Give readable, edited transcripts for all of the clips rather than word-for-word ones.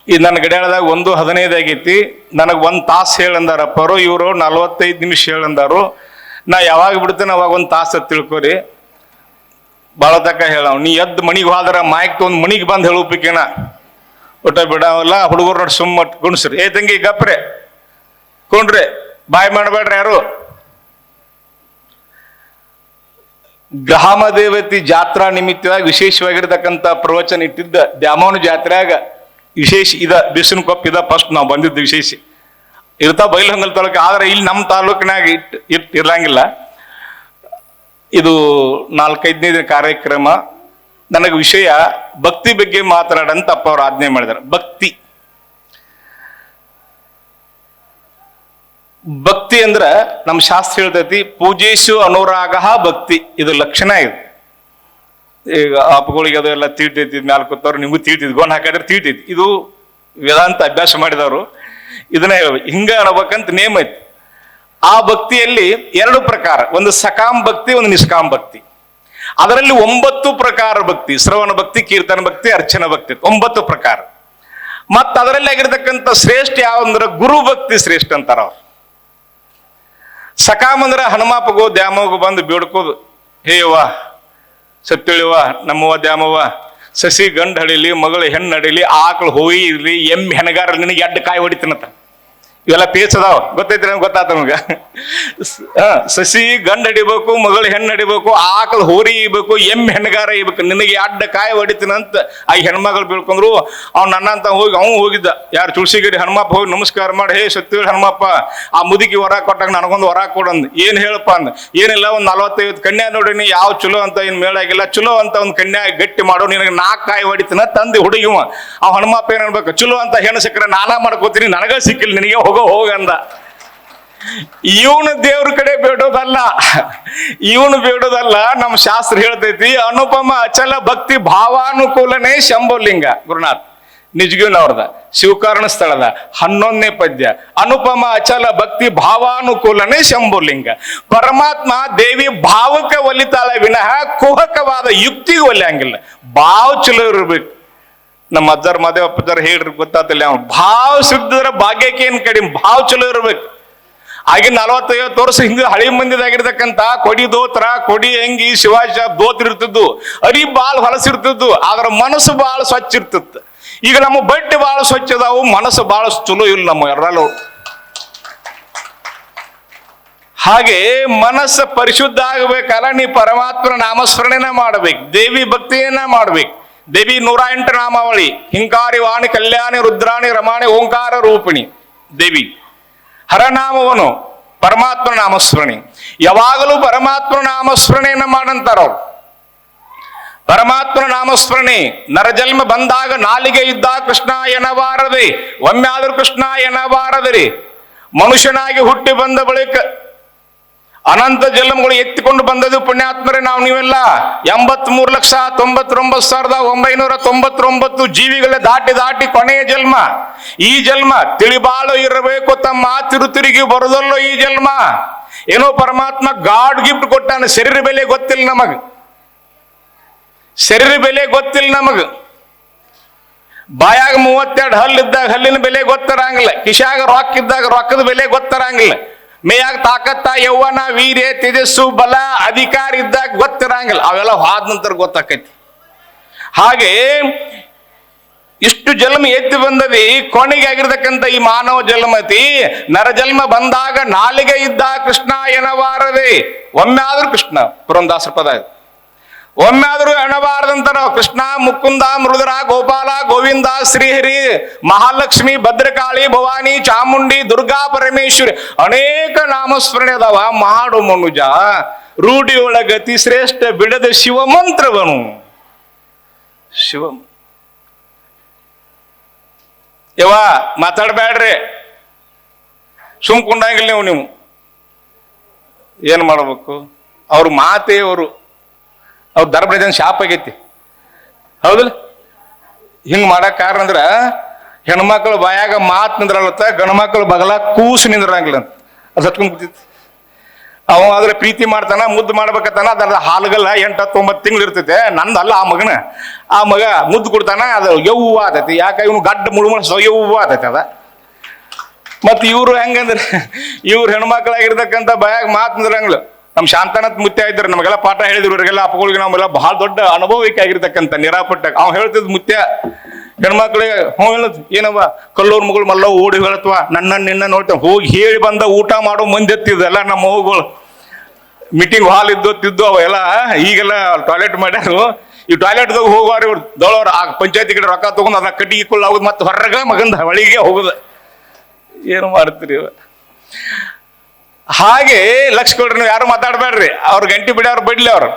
ಈ ನನ್ನ ಗಡಿಯಾಳದಾಗ 1:15 ಆಗೈತಿ. ನನಗೆ 1 ತಾಸು ಹೇಳಂದಾರಪ್ಪರು, ಇವರು 45 ನಿಮಿಷ ಹೇಳಂದಾರು. ನಾ ಯಾವಾಗ ಬಿಡ್ತೇನೆ ಅವಾಗ 1 ತಾಸು ತಿಳ್ಕೊರಿ. ಭಾಳ ತಕ್ಕ ಹೇಳ, ನೀ ಎದ್ದು ಮಣಿಗೆ ಹೋದ್ರ ಮಾಯ್ಕ್ ತೊಗೊಂಡು ಮಣಿಗೆ ಬಂದು ಹೇಳೋಪಿಕೇನ ಒಟ್ಟ ಬಿಡವಲ್ಲ. ಹುಡುಗರು ನೋಡಿ ಸುಮ್ಮ ಕುಣಿಸ್ರಿ. ಏ ತಂಗಿ ಗಪ್ರೆ ಕೊಂಡ್ರೆ ಬಾಯ್ ಮಾಡಬೇಡ್ರಿ ಯಾರು. ಗ್ರಾಮದೇವತಿ ಜಾತ್ರಾ ನಿಮಿತ್ತವಾಗಿ ವಿಶೇಷವಾಗಿರ್ತಕ್ಕಂಥ ಪ್ರವಚನ ಇಟ್ಟಿದ್ದ ದ್ಯಾಮೋನ ಜಾತ್ರೆಯಾಗ ವಿಶೇಷ ಇದ ಬಿಸಿನ ಕೊಪ್ಪ ಇದ ಫಸ್ಟ್ ನಾವು ಬಂದಿದ್ದು ವಿಶೇಷ ಇರ್ತಾವ ಬೈಲಹೊಂಗಲ ತಾಲೂಕು. ಆದ್ರೆ ಇಲ್ಲಿ ನಮ್ಮ ತಾಲೂಕಿನಾಗ ಇರಂಗಿಲ್ಲ. ಇದು 4-5ನೇ ದಿನ ಕಾರ್ಯಕ್ರಮ. ನನಗೆ ವಿಷಯ ಭಕ್ತಿ ಬಗ್ಗೆ ಮಾತನಾಡಂತ ಅಪ್ಪ ಅವ್ರು ಆಜ್ಞೆ ಮಾಡಿದಾರೆ. ಭಕ್ತಿ ಅಂದ್ರ ನಮ್ಮ ಶಾಸ್ತ್ರ ಹೇಳ್ತೈತಿ, ಪೂಜೇಶು ಅನುರಾಗ ಭಕ್ತಿ. ಇದು ಲಕ್ಷಣ ಇದು. ಈಗ ಅಪ್ಪಗಳಿಗೆ ಅದು ಎಲ್ಲ ತೀಳ್ತೈತಿ, ಮ್ಯಾಲ ಕೂತವ್ರು ನಿಮಗೂ ತೀಳ್ತೈತಿ, ಗೋನ್ ಹಾಕಿದ್ರೆ ತೀಳ್ತೈತಿ. ಇದು ವೇದಾಂತ ಅಭ್ಯಾಸ ಮಾಡಿದವರು ಇದನ್ನ ಹೇಳ್ಬೇಕು. ಹಿಂಗ ಅನ್ಬೇಕಂತ ನೇಮ ಐತಿ. ಆ ಭಕ್ತಿಯಲ್ಲಿ 2 ಪ್ರಕಾರ, ಒಂದು ಸಕಾಂ ಭಕ್ತಿ, ಒಂದು ನಿಷ್ಕಾಂ ಭಕ್ತಿ. ಅದರಲ್ಲಿ 9 ಪ್ರಕಾರ ಭಕ್ತಿ: ಶ್ರವಣ ಭಕ್ತಿ, ಕೀರ್ತನ ಭಕ್ತಿ, ಅರ್ಚನ ಭಕ್ತಿ, 9 ಪ್ರಕಾರ. ಮತ್ತ ಅದರಲ್ಲಿ ಆಗಿರ್ತಕ್ಕಂಥ ಶ್ರೇಷ್ಠ ಯಾವಂದ್ರ ಗುರು ಭಕ್ತಿ ಶ್ರೇಷ್ಠ ಅಂತಾರ ಅವ್ರು. ಸಕಾಂ ಅಂದ್ರೆ ಹನುಮಾಪಗೋ ದ್ಯಾಮೋಗು ಬಂದು ಬೇಡ್ಕೋದು, ಹೇ ಯವ್ವ ಸತ್ಯಳಿವ ನಮ್ಮವ್ವ ದ್ಯಾಮವ್ವ, ಸಸಿ ಗಂಡು ಹಡಿಲಿ, ಮಗಳು ಹೆಣ್ಣು ಹಡಿಲಿ, ಆಕಳು ಹೋಯಿ ಇರ್ಲಿ, ಎಮ್ಮೆ ಹೆಣಗಾರ ನಿನಗೆ 2 ಕಾಯಿ ಹೊಡಿತೀನಂತ. ಇವೆಲ್ಲ ಪೇಚ್ ಅದಾವ, ಗೊತ್ತೈತಿ ನಮ್ಗೆ, ಗೊತ್ತಾತ ನಮ್ಗ. ಸಸಿ ಗಂಡು ಹಡಿಬೇಕು, ಮಗಳು ಹೆಣ್ಣು ಹಡಿಬೇಕು, ಆಕಳು ಹೋರಿ ಇಬೇಕು, ಎಮ್ಮೆ ಹೆಣ್ಣಗಾರ ಇಬೇಕು, ನಿನಗೆ 2 ಕಾಯಿ ಹೊಡಿತೀನಂತ ಆ ಹೆಣ್ಮಗಳು ಬೀಳ್ಕೊಂಡ್ರು. ಅವ್ನು ನನ್ನಂತ ಹೋಗಿ ಅವ್ನು ಹೋಗಿದ್ದ, ಯಾರು ತುಳಸಿಗಿರಿ ಹನುಮಪ್ಪ ಹೋಗಿ ನಮಸ್ಕಾರ ಮಾಡಿ, ಹೇ ಸತ್ಯವೇಳಿ ಹನುಮಪ್ಪ, ಆ ಮುದುಕಿ ಹೊರ ಕೊಟ್ಟಾಗ ನನಗೊಂದು ಹೊರ ಕೊಡಂದ್. ಏನ್ ಹೇಳಪ್ಪ ಅಂದ. ಏನಿಲ್ಲ, ಒಂದು 45 ಕನ್ಯಾ ನೋಡಿನಿ, ಯಾವ ಚಲೋ ಅಂತ ಏನ್ ಮೇಳಾಗಿಲ್ಲ, ಚಲೋ ಅಂತ ಒಂದು ಕನ್ಯಾ ಗಟ್ಟಿ ಮಾಡೋ, ನಿನಗೆ 4 ಕಾಯಿ ಹೊಡಿತೀನ ತಂದೆ ಹುಡುಗಿವ. ಅವ್ ಹನುಮಪ್ಪ ಏನ್ ಅನ್ಬೇಕು, ಚಲೋ ಅಂತ ಹೆಣ್ಣು ಸಿಕ್ಕರೆ ನಾನಾ ಮಾಡ್ಕೋತೀನಿ, ನನಗ ಸಿಕ್ಕಿಲ್ಲ, ನಿನಗೆ ಹೋಗಂದ. ಇವನು ದೇವ್ರ ಕಡೆ ಬೇಡೋದಲ್ಲ, ಇವನು ಬೇಡೋದಲ್ಲ. ನಮ್ಮ ಶಾಸ್ತ್ರ ಹೇಳ್ತೈತಿ, ಅನುಪಮ ಅಚಲ ಭಕ್ತಿ ಭಾವಾನುಕೂಲನೇ ಶಂಭುಲಿಂಗ. ಗುರುನಾಥ್ ನಿಜಗೂನವ್ರದ ಶಿವಕಾರಣ ಸ್ಥಳದ 11ನೇ ಪದ್ಯ. ಅನುಪಮ ಅಚಲ ಭಕ್ತಿ ಭಾವಾನುಕೂಲನೇ ಶಂಭುಲಿಂಗ. ಪರಮಾತ್ಮ ದೇವಿ ಭಾವಕ್ಕೆ ಒಲಿತಾಳ ವಿನಃ ಕುಹಕವಾದ ಯುಕ್ತಿಗೆ ಒಲಿಯಂಗಿಲ್ಲ. ಭಾವ ಚಲೋ ಇರ್ಬೇಕು. ನಮ್ಮ ಅಜ್ಜರ್ ಮಾದೇವಪ್ಪಜ್ಜರ್ ಹೇಳ್ರಿ ಗೊತ್ತಾತಿಲ್ಲ, ಅವ್ನು ಭಾವ ಸಿಕ್ಕಿದ್ರೆ ಭಾಗ್ಯಕ್ಕೆ ಏನ್ ಕಡಿಮೆ, ಭಾವ ಚಲೋ ಇರ್ಬೇಕು. ಆಗಿನ 40-50 ವರ್ಷ ಹಿಂದೆ ಹಳಿ ಮಂದಿದಾಗಿರ್ತಕ್ಕಂಥ ಕೊಡಿ ದೋತ್ರ, ಕೊಡಿ ಅಂಗಿ, ಶಿವಾಜಿ ದೋತ್ರ ಇರ್ತಿದ್ದು, ಅರಿ ಬಾಳ್ ಹೊಲಸಿರ್ತಿದ್ದು, ಆದ್ರ ಮನಸ್ಸು ಬಾಳ ಸ್ವಚ್ಛ ಇರ್ತಿತ್ತು. ಈಗ ನಮ್ಮ ಬಟ್ಟೆ ಬಾಳ ಸ್ವಚ್ಛ ಅದಾವು, ಮನಸ್ಸು ಬಾಳ ಚಲೋ ಇಲ್ಲ ನಮ್ಮ ಎಲ್ಲರೂ. ಹಾಗೆ ಮನಸ್ಸು ಪರಿಶುದ್ಧ ಆಗಬೇಕಲ್ಲ, ನೀ ಪರಮಾತ್ಮನ ನಾಮಸ್ಮರಣೆನ ಮಾಡ್ಬೇಕು, ದೇವಿ ಭಕ್ತಿಯನ್ನ ಮಾಡ್ಬೇಕು. ದೇವಿ 108 ನಾಮಾವಳಿ: ಹಿಂಕಾರಿ, ವಾಣಿ, ಕಲ್ಯಾಣಿ, ರುದ್ರಾಣಿ, ರಮಾಣಿ, ಓಂಕಾರ ರೂಪಿಣಿ ದೇವಿ. ಹರನಾಮವನು ಪರಮಾತ್ಮನ ನಾಮಸ್ಮರಣೆ. ಯಾವಾಗಲೂ ಪರಮಾತ್ಮನ ನಾಮಸ್ಮರಣೆಯನ್ನ ಮಾಡಂತಾರ ಅವ್ರು. ಪರಮಾತ್ಮನ ನಾಮಸ್ಮರಣೆ. ನರಜನ್ಮ ಬಂದಾಗ ನಾಲಿಗೆ ಇದ್ದಾಗ ಕೃಷ್ಣ ಎನ್ನಬಾರದೆ, ಒಮ್ಮೆ ಆದ್ರೂ ಕೃಷ್ಣ ಎನ್ನಬಾರದ್ರಿ. ಮನುಷ್ಯನಾಗಿ ಹುಟ್ಟಿ ಬಂದ ಬಳಿಕ ಅನಂತ ಜನ್ಮಗಳು ಎತ್ತಿಕೊಂಡು ಬಂದದ್ದು ಪುಣ್ಯಾತ್ಮರೇ ನಾವು ನೀವೆಲ್ಲ. 83,99,999 ಜೀವಿಗಳ ದಾಟಿ ಕೊನೆಯ ಜನ್ಮ ಈ ಜನ್ಮ. ತಿಳಿಬಾಳು ಇರಬೇಕು ತಮ್ಮ, ತಿರುತಿರುಗಿ ಬರುದಲ್ಲೋ ಈ ಜನ್ಮ. ಏನೋ ಪರಮಾತ್ಮ ಗಾಡ್ ಗಿಫ್ಟ್ ಕೊಟ್ಟಾನ. ಶರೀರ ಬೆಲೆ ಗೊತ್ತಿಲ್ಲ ನಮಗ್, ಶರೀರ ಬೆಲೆ ಗೊತ್ತಿಲ್ಲ ನಮಗ್. ಬಾಯಾಗ 32 ಹಲ್ಲಿದ್ದಾಗ ಹಲ್ಲಿನ ಬೆಲೆ ಗೊತ್ತಿರಂಗಿಲ್ಲ, ಕಿಶಾಗ ರೊಕ್ಕ ಇದ್ದಾಗ ರೊಕ್ಕದ ಬೆಲೆ ಗೊತ್ತಿರಂಗಿಲ್ಲ, ಮೇಯಾಗ ತಾಕತ್ತ, ಯೌವನ, ವೀರ್ಯ, ತೇಜಸ್ಸು, ಬಲ, ಅಧಿಕಾರ ಇದ್ದಾಗ ಗೊತ್ತಿರಂಗಿಲ್ಲ. ಅವೆಲ್ಲ ಹಾದ ನಂತರ ಗೊತ್ತಾಕೈತಿ. ಹಾಗೆ ಇಷ್ಟು ಜನ್ಮ ಎತ್ತಿ ಬಂದದಿ, ಕೊನೆಗೆ ಆಗಿರ್ತಕ್ಕಂಥ ಈ ಮಾನವ ಜನ್ಮತಿ. ನರಜನ್ಮ ಬಂದಾಗ ನಾಲಿಗೆ ಇದ್ದಾಗ ಕೃಷ್ಣ ಎನ್ನಬಾರದೆ, ಒಮ್ಮೆ ಆದ್ರೂ ಕೃಷ್ಣ. ಪುರಂದಾಸರ ಪದ ಇದು. ಒಮ್ಮೆ ಆದ್ರೂ ಎನ್ನಬಾರದಂತ ನಾವು. ಕೃಷ್ಣ, ಮುಕುಂದ, ಮೃದುರ, ಗೋಪಾಲ, ಗೋವಿಂದ, ಶ್ರೀಹರಿ, ಮಹಾಲಕ್ಷ್ಮಿ, ಭದ್ರಕಾಳಿ, ಭವಾನಿ, ಚಾಮುಂಡಿ, ದುರ್ಗಾ ಪರಮೇಶ್ವರಿ, ಅನೇಕ ನಾಮಸ್ಮರಣೆ ಅದಾವ. ಮಾಡು ಮನುಜ ರೂಢಿಯೊಳಗತಿ ಶ್ರೇಷ್ಠ ಬಿಡದ ಶಿವ ಮಂತ್ರವನು. ಶಿವ ಯವ್ವ ಮಾತಾಡ್ಬೇಡ್ರಿ, ಸುಮ್ ಕುಂಡಂಗಿಲ್ಲ ನೀವು. ಏನ್ ಮಾಡ್ಬೇಕು? ಅವ್ರ ಮಾತೇ ಅವರು ಧರ್ಮದ ಶಾಪ್ ಆಗೈತಿ, ಹೌದಲ್ಲ? ಹಿಂಗ್ ಮಾಡಕ್ ಕಾರಣ ಅಂದ್ರ ಹೆಣ್ಮಕ್ಳು ಬಾಯಾಗ ಮಾತು ನಿಂದ್ರಲ್ಲತ್ತ, ಗಂಡ್ಮಕ್ಳು ಬಗಲ ಕೂಸು ನಿಂದ್ರಂಗಿಲ್ಲ ಅಂತ. ಅದು ಹತ್ಕೊಂಡ್ ಕೂತಿತ್ತು. ಅವ ಆದ್ರೆ ಪ್ರೀತಿ ಮಾಡ್ತಾನ, ಮುದ್ದು ಮಾಡ್ಬೇಕತ್ತಾನ, ಅದ್ರ ಹಾಲುಗಲ್ಲ 8-9 ತಿಂಗಳು ಇರ್ತೈತೆ. ನಂದಲ್ಲ ಆ ಮಗನ. ಆ ಮಗ ಮುದ್ದು ಕೊಡ್ತಾನ, ಅದು ಯವ್ವ ಆತೈತಿ. ಯಾಕೆ ಇವನು ಗಡ್ಡ ಮುಳುಮಳ ಯವ್ವ ಆತೈತಿ ಅದ. ಮತ್ ಇವ್ರು ಹೆಂಗಂದ್ರೆ ಇವ್ರು ಹೆಣ್ಮಕ್ಳಾಗಿರ್ತಕ್ಕಂಥ ಬಾಯಾಗ ಮಾತಂದ್ರಂಗ್ಳು. ನಮ್ ಶಾಂತನತ್ ಮುತ್ಯ ಇದ್ರು, ನಮಗೆಲ್ಲ ಪಾಠ ಹೇಳಿದ್ರು. ಇವ್ರಿಗೆಲ್ಲ ಅಪ್ಪಗಳಿಗೆ ನಮ್ಮೆಲ್ಲ ಬಹಳ ದೊಡ್ಡ ಅನುಭವಿಕ ಆಗಿರ್ತಕ್ಕಂಥ ನಿರಾಪಟ್ಟ. ಅವ್ ಹೇಳ್ತಿದ್ ಮುತ್ಯ ಹೆಣ್ಮಕ್ಳಿಗೆ, ಹೇಳದ್ ಏನವ್ವ ಕಲ್ಲೂರ್ ಮಗಳು ಮಲ್ಲ ಓಡಿ ಹೇಳತ್ವ, ನಿನ್ನ ನೋಡ್ತೇವೆ. ಹೋಗಿ ಹೇಳಿ ಬಂದ ಊಟ ಮಾಡೋ ಮಂದಿ ಎತ್ತಿದ್ದೆಲ್ಲ ನಮ್ಮ ಹೋಗುಗಳು. ಮೀಟಿಂಗ್ ಹಾಲ್ ಇದ್ದೊತ್ತಿದ್ದು ಅವೆಲ್ಲ ಈಗೆಲ್ಲ ಟಾಯ್ಲೆಟ್ ಮಾಡ್ಯಾರು. ಈ ಟಾಯ್ಲೆಟ್ದಾಗ ಹೋಗುವಾರ ಇವ್ರು ದೊಳವ್ರ ಆ ಪಂಚಾಯತಿ ಕಡೆ ರೊಕ್ಕ ತಗೊಂಡ್ ಅದ ಕಟ್ಟಿಗೆ ಕೊಳ್ಳೋದು, ಮತ್ತೆ ಹೊರಗ ಮಗಂದ ಹೊಳಿಗೆ ಹೋಗುದ. ಏನು ಮಾಡ್ತೀರಿ? ಹಾಗೆ ಲಕ್ಷ ಕೊಡ್ರಿ, ನೀವು ಯಾರು ಮಾತಾಡ್ಬೇಡ್ರಿ. ಅವ್ರ ಗಂಟಿ ಬಿಡಿ, ಅವ್ರು ಬಿಡ್ಲಿ. ಅವ್ರು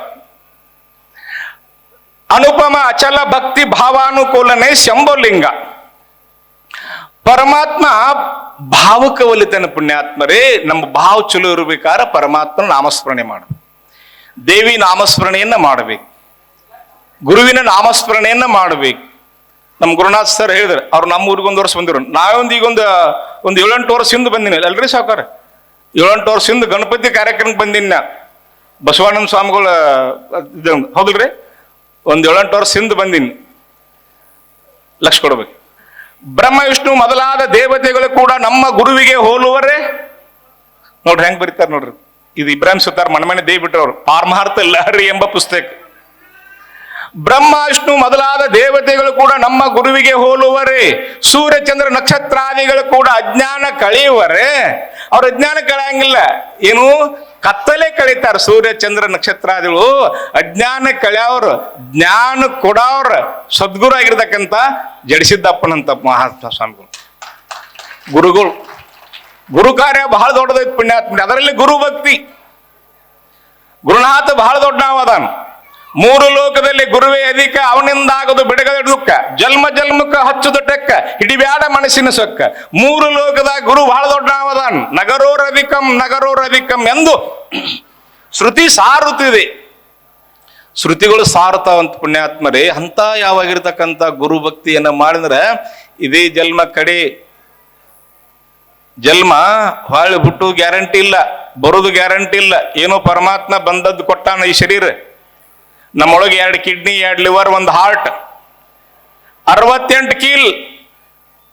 ಅನುಪಮ ಅಚಲ ಭಕ್ತಿ ಭಾವಾನುಕೂಲನೆ ಶಂಭುಲಿಂಗ. ಪರಮಾತ್ಮ ಭಾವಕ ಒಲಿತಾನೆ. ಪುಣ್ಯಾತ್ಮರೇ, ನಮ್ಮ ಭಾವ ಚಲೋ ಇರ್ಬೇಕಾರ ಪರಮಾತ್ಮನ ನಾಮಸ್ಮರಣೆ ಮಾಡಬೇಕು, ದೇವಿ ನಾಮಸ್ಮರಣೆಯನ್ನ ಮಾಡಬೇಕು, ಗುರುವಿನ ನಾಮಸ್ಮರಣೆಯನ್ನ ಮಾಡಬೇಕು. ನಮ್ಮ ಗುರುನಾಥ್ ಸರ್ ಹೇಳಿದ್ರು, ಅವ್ರು ನಮ್ಮ ಊರಿಗೆ 1 ವರ್ಷ ಬಂದಿರು. ಈಗೊಂದು 7-8 ವರ್ಷ ಹಿಂದೆ ಬಂದಿನಿ ಅಲ್ರಿ ಸಾವುಕಾರ. 7-8 ವರ್ಷ ಹಿಂದೆ ಗಣಪತಿ ಕಾರ್ಯಕ್ರಮಕ್ಕೆ ಬಂದಿನಿ ನಾ. ಬಸವಾನಂದ ಸ್ವಾಮಿಗಳ ಹೌದಲ್ರಿ, 7-8 ವರ್ಷ ಹಿಂದೆ ಬಂದಿನಿ. ಲಕ್ಷ ಕೊಡ್ಬೇಕು. ಬ್ರಹ್ಮ ವಿಷ್ಣು ಮೊದಲಾದ ದೇವತೆಗಳು ಕೂಡ ನಮ್ಮ ಗುರುವಿಗೆ ಹೋಲುವರೇ. ನೋಡ್ರಿ ಹೆಂಗ್ ಬರೀತಾರೆ ನೋಡ್ರಿ. ಇದು ಇಬ್ರಾಹಿಂ ಸುತಾರ್ ಮನೆ ದೇವ್ ಬಿಟ್ರವ್ರು, ಪಾರಮಾರ್ಥ ಲಹರಿ ಎಂಬ ಪುಸ್ತಕ. ಬ್ರಹ್ಮ ವಿಷ್ಣು ಮೊದಲಾದ ದೇವತೆಗಳು ಕೂಡ ನಮ್ಮ ಗುರುವಿಗೆ ಹೋಲುವರೇ. ಸೂರ್ಯ ಚಂದ್ರ ನಕ್ಷತ್ರಾದಿಗಳು ಕೂಡ ಅಜ್ಞಾನ ಕಳೆಯುವರೇ. ಅವ್ರ ಅಜ್ಞಾನ ಕಳೆಯಂಗಿಲ್ಲ, ಏನು ಕತ್ತಲೆ ಕಳೀತಾರ. ಸೂರ್ಯ ಚಂದ್ರ ನಕ್ಷತ್ರಾದಿಗಳು ಅಜ್ಞಾನ ಕಳೆಯವ್ರು, ಜ್ಞಾನ ಕೊಡವ್ರ ಸದ್ಗುರು ಆಗಿರ್ತಕ್ಕಂಥ ಜಡಿಸಿದ್ದಪ್ಪನಂತ ಮಹಾತ್ಮ ಸ್ವಾಮಿಗಳು ಗುರುಗಳು. ಗುರು ಕಾರ್ಯ ಬಹಳ ದೊಡ್ಡದೈತಿ ಪುಣ್ಯಾತ್ಮ. ಅದರಲ್ಲಿ ಗುರು ಭಕ್ತಿ. ಗುರುನಾಥ ಬಹಳ ದೊಡ್ಡ ಅದಾನ. 3 ಲೋಕದಲ್ಲಿ ಗುರುವೇ ಅಧಿಕ, ಅವನಿಂದಾಗದು ಬಿಡಗದ ದುಃಖ. ಜನ್ಮ ಜನ್ಮಕ್ಕ ಹಚ್ಚುದು ಟೆಕ್ಕ, ಹಿಡಿಬ್ಯಾಡ ಮನಸ್ಸಿನ ಸೊಕ್ಕ. 3 ಲೋಕದಾಗ ಗುರು ಬಹಳ ದೊಡ್ಡ ಅವದಾನ್. ನಗರೋರಧಿಕಂ ಎಂದು ಶ್ರುತಿ ಸಾರುತ್ತಿದೆ. ಶ್ರುತಿಗಳು ಸಾರುತ್ತಾವಂತ ಪುಣ್ಯಾತ್ಮರೇ. ಅಂತ ಯಾವಾಗಿರ್ತಕ್ಕಂಥ ಗುರು ಭಕ್ತಿಯನ್ನ ಮಾಡಿದ್ರೆ ಇದೇ ಜನ್ಮ ಕಡೆ. ಜನ್ಮ ಹೊಳ್ಳಿ ಹುಟ್ಟು ಗ್ಯಾರಂಟಿ ಇಲ್ಲ, ಬರೋದು ಗ್ಯಾರಂಟಿ ಇಲ್ಲ. ಏನೋ ಪರಮಾತ್ಮ ಬಂದದ್ದು ಕೊಟ್ಟಾನ ಈ ಶರೀರ. ನಮ್ಮೊಳಗೆ 2 ಕಿಡ್ನಿ, 2 ಲಿವರ್, 1 ಹಾರ್ಟ್, 68 ಕೀಲ್,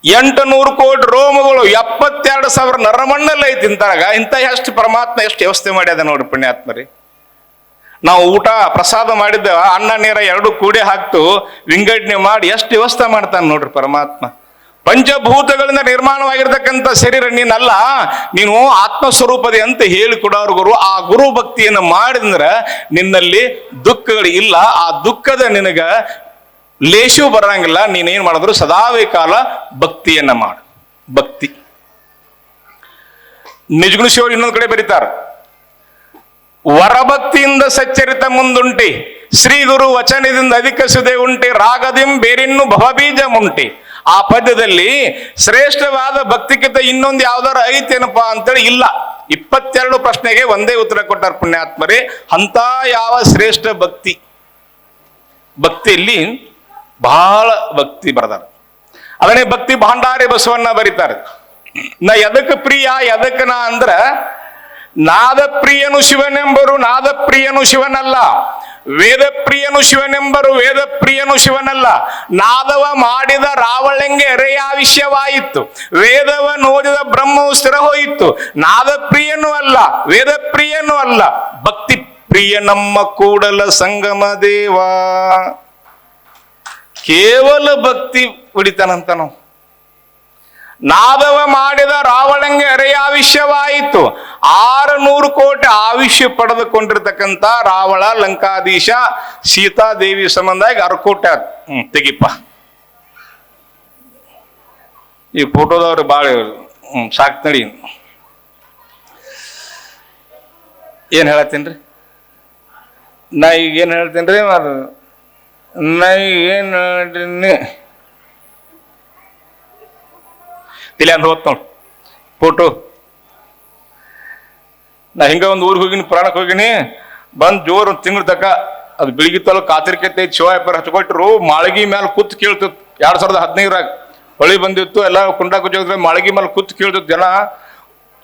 800 ಕೋಟಿ ರೋಮಗಳು, 72,000 ನರಮಣ್ಣಲ್ಲ ಐತಿ. ಇಂಥ ಎಷ್ಟು ಪರಮಾತ್ಮ ಎಷ್ಟು ವ್ಯವಸ್ಥೆ ಮಾಡ್ಯದ ನೋಡಿ ಪುಣ್ಯಾತ್ಮರಿ. ನಾವು ಊಟ ಪ್ರಸಾದ ಮಾಡಿದ್ದ ಅನ್ನ ನೀರ 2 ಕೂಡಿ ಹಾಕ್ತು ವಿಂಗಡಣೆ ಮಾಡಿ ಎಷ್ಟು ವ್ಯವಸ್ಥೆ ಮಾಡ್ತಾನೆ ನೋಡ್ರಿ ಪರಮಾತ್ಮ. ಪಂಚಭೂತಗಳಿಂದ ನಿರ್ಮಾಣವಾಗಿರ್ತಕ್ಕಂಥ ಶರೀರ ನೀನಲ್ಲ, ನೀನು ಆತ್ಮಸ್ವರೂಪದೆ ಅಂತ ಹೇಳಿಕೊಡೋರು ಗುರು. ಆ ಗುರು ಭಕ್ತಿಯನ್ನು ಮಾಡಿದ್ರೆ ನಿನ್ನಲ್ಲಿ ದುಃಖಗಳು ಇಲ್ಲ. ಆ ದುಃಖದ ನಿನಗ ಲೇಷು ಬರಂಗಿಲ್ಲ. ನೀನೇನ್ ಮಾಡಿದ್ರು ಸದಾವೇ ಕಾಲ ಭಕ್ತಿಯನ್ನ ಮಾಡು. ಭಕ್ತಿ ನಿಜಗುಣಿಸಿಯವರು ಇನ್ನೊಂದು ಕಡೆ ಬರೀತಾರೆ, ವರಭಕ್ತಿಯಿಂದ ಸಚ್ಚರಿತ ಮುಂದುಂಟಿ, ಶ್ರೀ ಗುರು ವಚನದಿಂದ ಅಧಿಕಸುದೆ ಉಂಟಿ, ರಾಗದಿಂ ಬೇರಿನ್ನು ಭವಬೀಜ ಮುಂಟಿ. ಆ ಪದ್ಯದಲ್ಲಿ ಶ್ರೇಷ್ಠವಾದ ಭಕ್ತಿಗಿಂತ ಇನ್ನೊಂದು ಯಾವ್ದಾರು ಐತೇನಪ್ಪಾ ಅಂತೇಳಿ ಇಲ್ಲ. 22 ಪ್ರಶ್ನೆಗೆ ಒಂದೇ ಉತ್ತರ ಕೊಟ್ಟಾರ ಪುಣ್ಯಾತ್ಮರೇ. ಅಂತ ಯಾವ ಶ್ರೇಷ್ಠ ಭಕ್ತಿ? ಭಕ್ತಿಯಲ್ಲಿ ಬಹಳ ಭಕ್ತಿ ಬರೆದಾರ. ಅದನ್ನೇ ಭಕ್ತಿ ಭಾಂಡಾರಿ ಬಸವಣ್ಣ ಬರೀತಾರೆ. ನಾ ಎದಕ್ಕೆ ಪ್ರಿಯ ಎದಕ್ಕೆ ನಾ ಅಂದ್ರ, ನಾದ ಪ್ರಿಯನು ಶಿವನೆಂಬರು ನಾದ ಪ್ರಿಯನು ಶಿವನಲ್ಲ, ವೇದ ಪ್ರಿಯನು ಶಿವನೆಂಬರು ವೇದ ಪ್ರಿಯನು ಶಿವನಲ್ಲ. ನಾದವ ಮಾಡಿದ ರಾವಣಂಗೆ ಎರೆಯಾವಿಷ್ಯವಾಯಿತು, ವೇದವ ನೋಡಿದ ಬ್ರಹ್ಮವು ಸ್ಥಿರ ಹೋಯಿತು. ನಾದ ಪ್ರಿಯನೂ ಅಲ್ಲ, ವೇದ ಪ್ರಿಯನೂ ಅಲ್ಲ, ಭಕ್ತಿ ಪ್ರಿಯ ನಮ್ಮ ಕೂಡಲ ಸಂಗಮ ದೇವ. ಕೇವಲ ಭಕ್ತಿ ಹೊಡಿತಾನಂತ ನಾವು. ನಾದವ ಮಾಡಿದ ರಾವಣಂಗೆ ಎರೆಯಾವಿಷ್ಯವಾಯಿತು. 600 ಕೋಟಿ ಆವಿಷ್ಯ ಪಡೆದುಕೊಂಡಿರ್ತಕ್ಕಂಥ ರಾವಣ ಲಂಕಾಧೀಶ ಸೀತಾದೇವಿ ಸಂಬಂಧಾಗಿ ಅರ್ಕೋಟ ತೆಗಿಪ್ಪ. ಈ ಫೋಟೋದವ್ರು ಬಾಳ ಸಾಕ್ ನಡಿ. ಏನ್ ಹೇಳತ್ತೇನ್ರಿ ನಾ ಈಗ ಏನ್ ಹೇಳ್ತೇನ್ರಿ, ನಾ ಏನ್ ಹೇಳ್ತೀನಿ ತಿಳಿ ಅಂದ್ ಹೋತ್ ನೋಡ್ ಫೋಟೋ. ನಾ ಹಿಂಗ ಒಂದು ಊರಿಗೆ ಹೋಗಿನಿ, ಪುರಾಣಕ್ಕೆ ಹೋಗಿನಿ. ಬಂದ್ ಜೋರ್ 1 ತಿಂಗಳ ತಕ ಅದು ಬೆಳಿಗಿತ್ತಲ್ಲ ಕಾತಿರ್ಕೈತೆ ಶಿವಾಯಪರ್ ಹಚ್ಕೊಟ್ರು. ಮಾಳಗಿ ಮೇಲೆ ಕೂತ್ ಕೇಳ್ತಿತ್ತು. 2015 ಹೊಳಿ ಬಂದಿತ್ತು. ಎಲ್ಲ ಕುಂಡ ಕುಜೋದ್ರೆ ಮಾಳಗಿ ಮೇಲೆ ಕೂತ್ ಕೇಳ್ತಿತ್ತು ಜನ.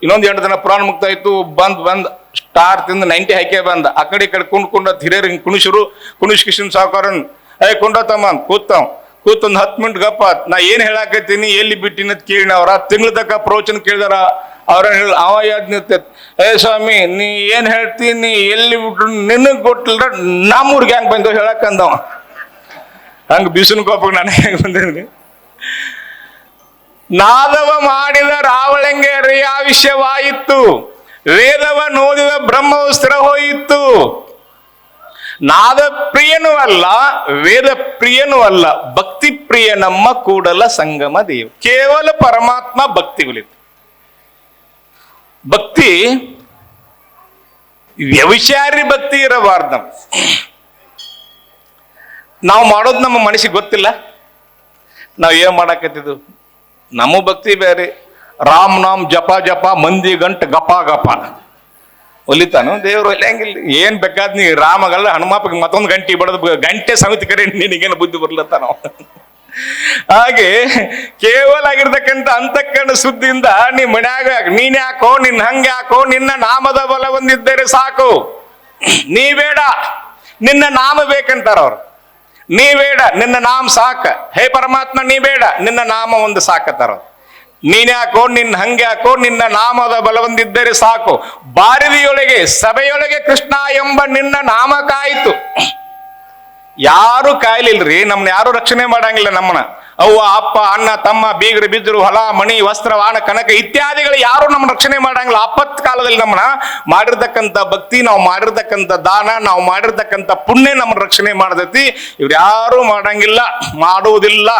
ಇನ್ನೊಂದು 8 ದಿನ ಪುರಾಣ ಮುಕ್ತ ಆಯ್ತು. ಬಂದ್ ಸ್ಟಾರ್ ತಿಂದು 90 ಹಾಕೇ ಬಂದ. ಆ ಕಡೆ ಈ ಕಡೆ ಕುಂಡ್ಕೊಂಡ ಹಿರಿಯರ್ ಹಿಂಗ್ ಕುಣಿಶ್ ಕಿಶನ್ ಸಾವುಕಾರನ್ ಕುಂಡತಮ್ಮ ಅಂತ ಕೂತೊಂದು 10 ಮಿನಿಟ್ ಗಪ್ಪ. ನಾ ಏನ್ ಹೇಳಾಕತ್ತೀನಿ ಎಲ್ಲಿ ಬಿಟ್ಟಿನ ಕೇಳಿನ ಅವ್ರ ತಿಂಗಳ ತಕ್ಕ ಪ್ರವಚನ ಕೇಳಿದಾರ. ಅವ್ರ ಅವ ಯಾದ್ ನಿಂತ ಸ್ವಾಮಿ ನೀ ಏನ್ ಹೇಳ್ತೀನಿ ಎಲ್ಲಿ ಬಿಟ್ರು ನಿನಗ್ ಗೊತ್ತಿಲ್ಲ ನಮ್ಮೂರ್ಗೆ ಹೆಂಗ್ ಬಂದವ್ ಹೇಳಕ್ಕಂದವ. ಹಂಗ ಬಿಸಿನ ಕೋಪಕ್ಕೆ ನಾನು ಹೆಂಗ್ ಬಂದಿದ್ದೀನಿ. ನಾದವ ಮಾಡಿದ ರಾವಳಂಗೇರಿ ಆವಿಷ್ಯವಾಯಿತು, ವೇದವ ನೋದಿದ ಬ್ರಹ್ಮವು ಸ್ಥಿರ ಹೋಯಿತು. ನಾದ ಪ್ರಿಯನೂ ಅಲ್ಲ, ವೇದ ಪ್ರಿಯನೂ ಅಲ್ಲ, ಭಕ್ತಿ ಪ್ರಿಯ ನಮ್ಮ ಕೂಡಲ ಸಂಗಮ ದೇವ. ಕೇವಲ ಪರಮಾತ್ಮ ಭಕ್ತಿ ಒಲಿತು. ಭಕ್ತಿ ವ್ಯವಿಚಾರಿ ಭಕ್ತಿ ಇರಬಾರ್ದು. ನಾವು ಮಾಡೋದು ನಮ್ಮ ಮನಸ್ಸಿಗೆ ಗೊತ್ತಿಲ್ಲ. ನಾವು ಏನ್ ಮಾಡಾಕತ್ತಿದ್ದು, ನಮ್ಮ ಭಕ್ತಿ ಬೇರೆ. ರಾಮ್ ನಾಮ್ ಜಪ ಮಂದಿ ಗಂಟ ಗಪ ಒಲಿತಾನು ದೇವ್ರು ಒಲಿಯಂಗಿಲ್ಲ. ಏನ್ ಬೇಕಾದ್ ನೀ ರಾಮಗಲ್ಲ ಹನುಮಪ್ಪಗೆ ಮತ್ತೊಂದು ಗಂಟೆ ಬಡದು ಗಂಟೆ ಸಮಿತಿ ಕರೆ ನಿನಗೇನು ಬುದ್ಧಿ ಬರ್ಲತ್ತಾನ. ಹಾಗೆ ಕೇವಲ ಆಗಿರ್ತಕ್ಕಂಥ ಅಂತಃಕರಣ ಶುದ್ಧಿಯಿಂದ ನೀ ಮನ್ಯಾಗ ನೀನ್ ಯಾಕೋ ನಿನ್ನ ಹಂಗ್ಯಾಕೋ ನಿನ್ನ ನಾಮದ ಬಲ ಹೊಂದಿದ್ದರೆ ಸಾಕು. ನೀ ಬೇಡ ನಿನ್ನ ನಾಮ ಬೇಕಂತಾರ ಅವ್ರು. ನೀ ಬೇಡ ನಿನ್ನ ನಾಮ ಸಾಕ. ಹೇ ಪರಮಾತ್ಮ ನೀ ಬೇಡ ನಿನ್ನ ನಾಮ ಒಂದು ಸಾಕತ್ತಾರ. ನೀನ್ಯಾಕೋ ನಿನ್ನ ಹಂಗ್ಯಾಕೋ ನಿನ್ನ ನಾಮದ ಬಲವೊಂದಿದ್ದರೆ ಸಾಕು. ಬಾರದಿಯೊಳಗೆ ಸಭೆಯೊಳಗೆ ಕೃಷ್ಣ ಎಂಬ ನಿನ್ನ ನಾಮ ಕಾಯಿತು. ಯಾರು ಕಾಯ್ಲಿಲ್ರಿ, ನಮ್ಮನ್ನ ಯಾರು ರಕ್ಷಣೆ ಮಾಡಂಗಿಲ್ಲ. ನಮ್ಮನ್ನ ಅವ್ವ ಅಪ್ಪ ಅಣ್ಣ ತಮ್ಮ ಬೀಗರು ಬಿದ್ದರು ಹೊಲ ಮಣಿ ವಸ್ತ್ರ ವಾಣ ಕನಕ ಇತ್ಯಾದಿಗಳು ಯಾರು ನಮ್ಮ ರಕ್ಷಣೆ ಮಾಡಂಗಿಲ್ಲ. ಆಪತ್ ಕಾಲದಲ್ಲಿ ನಮ್ಮನ್ನ ಮಾಡಿರ್ತಕ್ಕಂಥ ಭಕ್ತಿ, ನಾವು ಮಾಡಿರ್ತಕ್ಕಂಥ ದಾನ, ನಾವು ಮಾಡಿರ್ತಕ್ಕಂಥ ಪುಣ್ಯ ನಮ್ಮನ್ನ ರಕ್ಷಣೆ ಮಾಡತೈತಿ. ಇವ್ರು ಯಾರು ಮಾಡಂಗಿಲ್ಲ, ಮಾಡುವುದಿಲ್ಲ.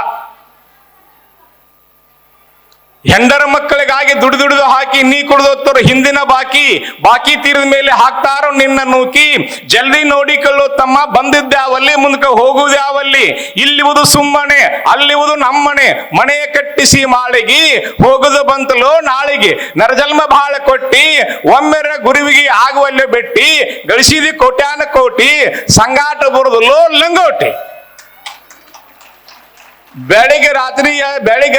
ಹೆಂಡರ ಮಕ್ಕಳಿಗಾಗಿ ದುಡಿದು ಹಾಕಿ ನೀ ಕುಡಿದೋತ್ತರು ಹಿಂದಿನ ಬಾಕಿ ತೀರಿದ ಮೇಲೆ ಹಾಕ್ತಾರೋ ನಿನ್ನ ನೂಕಿ. ಜಲ್ದಿ ನೋಡಿಕೊಳ್ಳೋ ತಮ್ಮ, ಬಂದಿದ್ದ್ಯಾವಲ್ಲಿ ಮುಂದಕ್ಕೆ ಹೋಗುವುದ್ಯಾವಲ್ಲಿ. ಇಲ್ಲಿವುದು ಸುಮ್ಮನೆ ಅಲ್ಲಿವುದು ನಮ್ಮನೆ, ಮನೆಯ ಕಟ್ಟಿಸಿ ಮಾಳಿಗೆ ಹೋಗುದು ಬಂತಲೋ ನಾಳಿಗೆ. ನರಜನ್ಮ ಬಾಳ ಕೊಟ್ಟಿ ಒಮ್ಮೆರ ಗುರುವಿಗೆ ಆಗುವಲ್ಲೇ ಬೆಟ್ಟಿ. ಗಳಿಸಿದಿ ಕೋಟ್ಯಾನ ಕೋಟಿ ಸಂಗಾಟ ಬರುದಲ್ಲೋ ಲಂಗೋಟಿ. ಬೆಳಿಗ್ಗೆ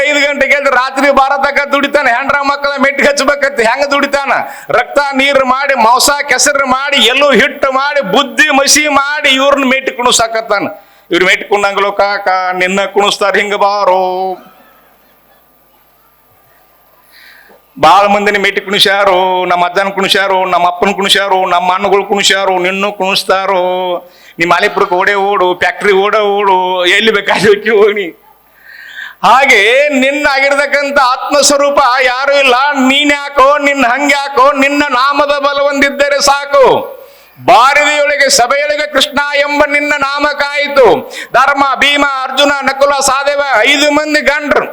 5 ಗಂಟೆಗೆ ರಾತ್ರಿ ಬಾರತಕ್ಕ ದುಡಿತಾನೆ. ಹೆಂಡ್ರ ಮಕ್ಕಳ ಮೆಟ್ಟಿಗೆ ಹಚ್ಚಬೇಕತ್ತ ಹೆಂಗ ದುಡಿತಾನ. ರಕ್ತ ನೀರು ಮಾಡಿ ಮಾಂಸ ಕೆಸರು ಮಾಡಿ ಎಲ್ಲೂ ಹಿಟ್ಟು ಮಾಡಿ ಬುದ್ಧಿ ಮಸಿ ಮಾಡಿ ಇವ್ರನ್ನ ಮೆಟ್ಟಿ ಕುಣಿಸಾಕತ್ತಾನ. ಇವ್ರು ಮೆಟ್ಟಿ ಕುಣಂಗಲೋ ಕಾಕ ನಿನ್ನ ಕುಣಿಸ್ತಾರ ಹಿಂಗ ಬಾರೋ. ಬಾಳ ಮಂದಿನ ಮೆಟ್ಟಿ ಕುಣಿಸ್ಯಾರು. ನಮ್ಮ ಅಜ್ಜನ ಕುಣಿಸ್ಯಾರು, ನಮ್ಮ ಅಪ್ಪನ ಕುಣಿಸ್ಯಾರು, ನಮ್ಮ ಅಣ್ಣಗಳು ಕುಣಿಸ್ಯಾರು, ನಿನ್ನೂ ಕುಣಿಸ್ತಾರೋ. ನಿಮ್ಮ ಮಾಲಿಪುರಕ್ಕೆ ಓಡು, ಫ್ಯಾಕ್ಟ್ರಿ ಓಡು, ಎಲ್ಲಿ ಬೇಕಾದ್ರೆ ಹೋಗಿ. ಹಾಗೆ ನಿನ್ನ ಆಗಿರ್ತಕ್ಕಂಥ ಆತ್ಮಸ್ವರೂಪ ಯಾರು ಇಲ್ಲ. ನೀನ್ಯಾಕೋ ನಿನ್ನ ಹಂಗ್ಯಾಕೋ ನಿನ್ನ ನಾಮದ ಬಲ ಹೊಂದಿದ್ದರೆ ಸಾಕು. ಬಾರದಿಯೊಳಗೆ ಸಭೆಯೊಳಗೆ ಕೃಷ್ಣ ಎಂಬ ನಿನ್ನ ನಾಮ ಕಾಯಿತು. ಧರ್ಮ ಭೀಮ ಅರ್ಜುನ ನಕುಲ ಸಹದೇವ 5 ಮಂದಿ ಗಂಡ್ರು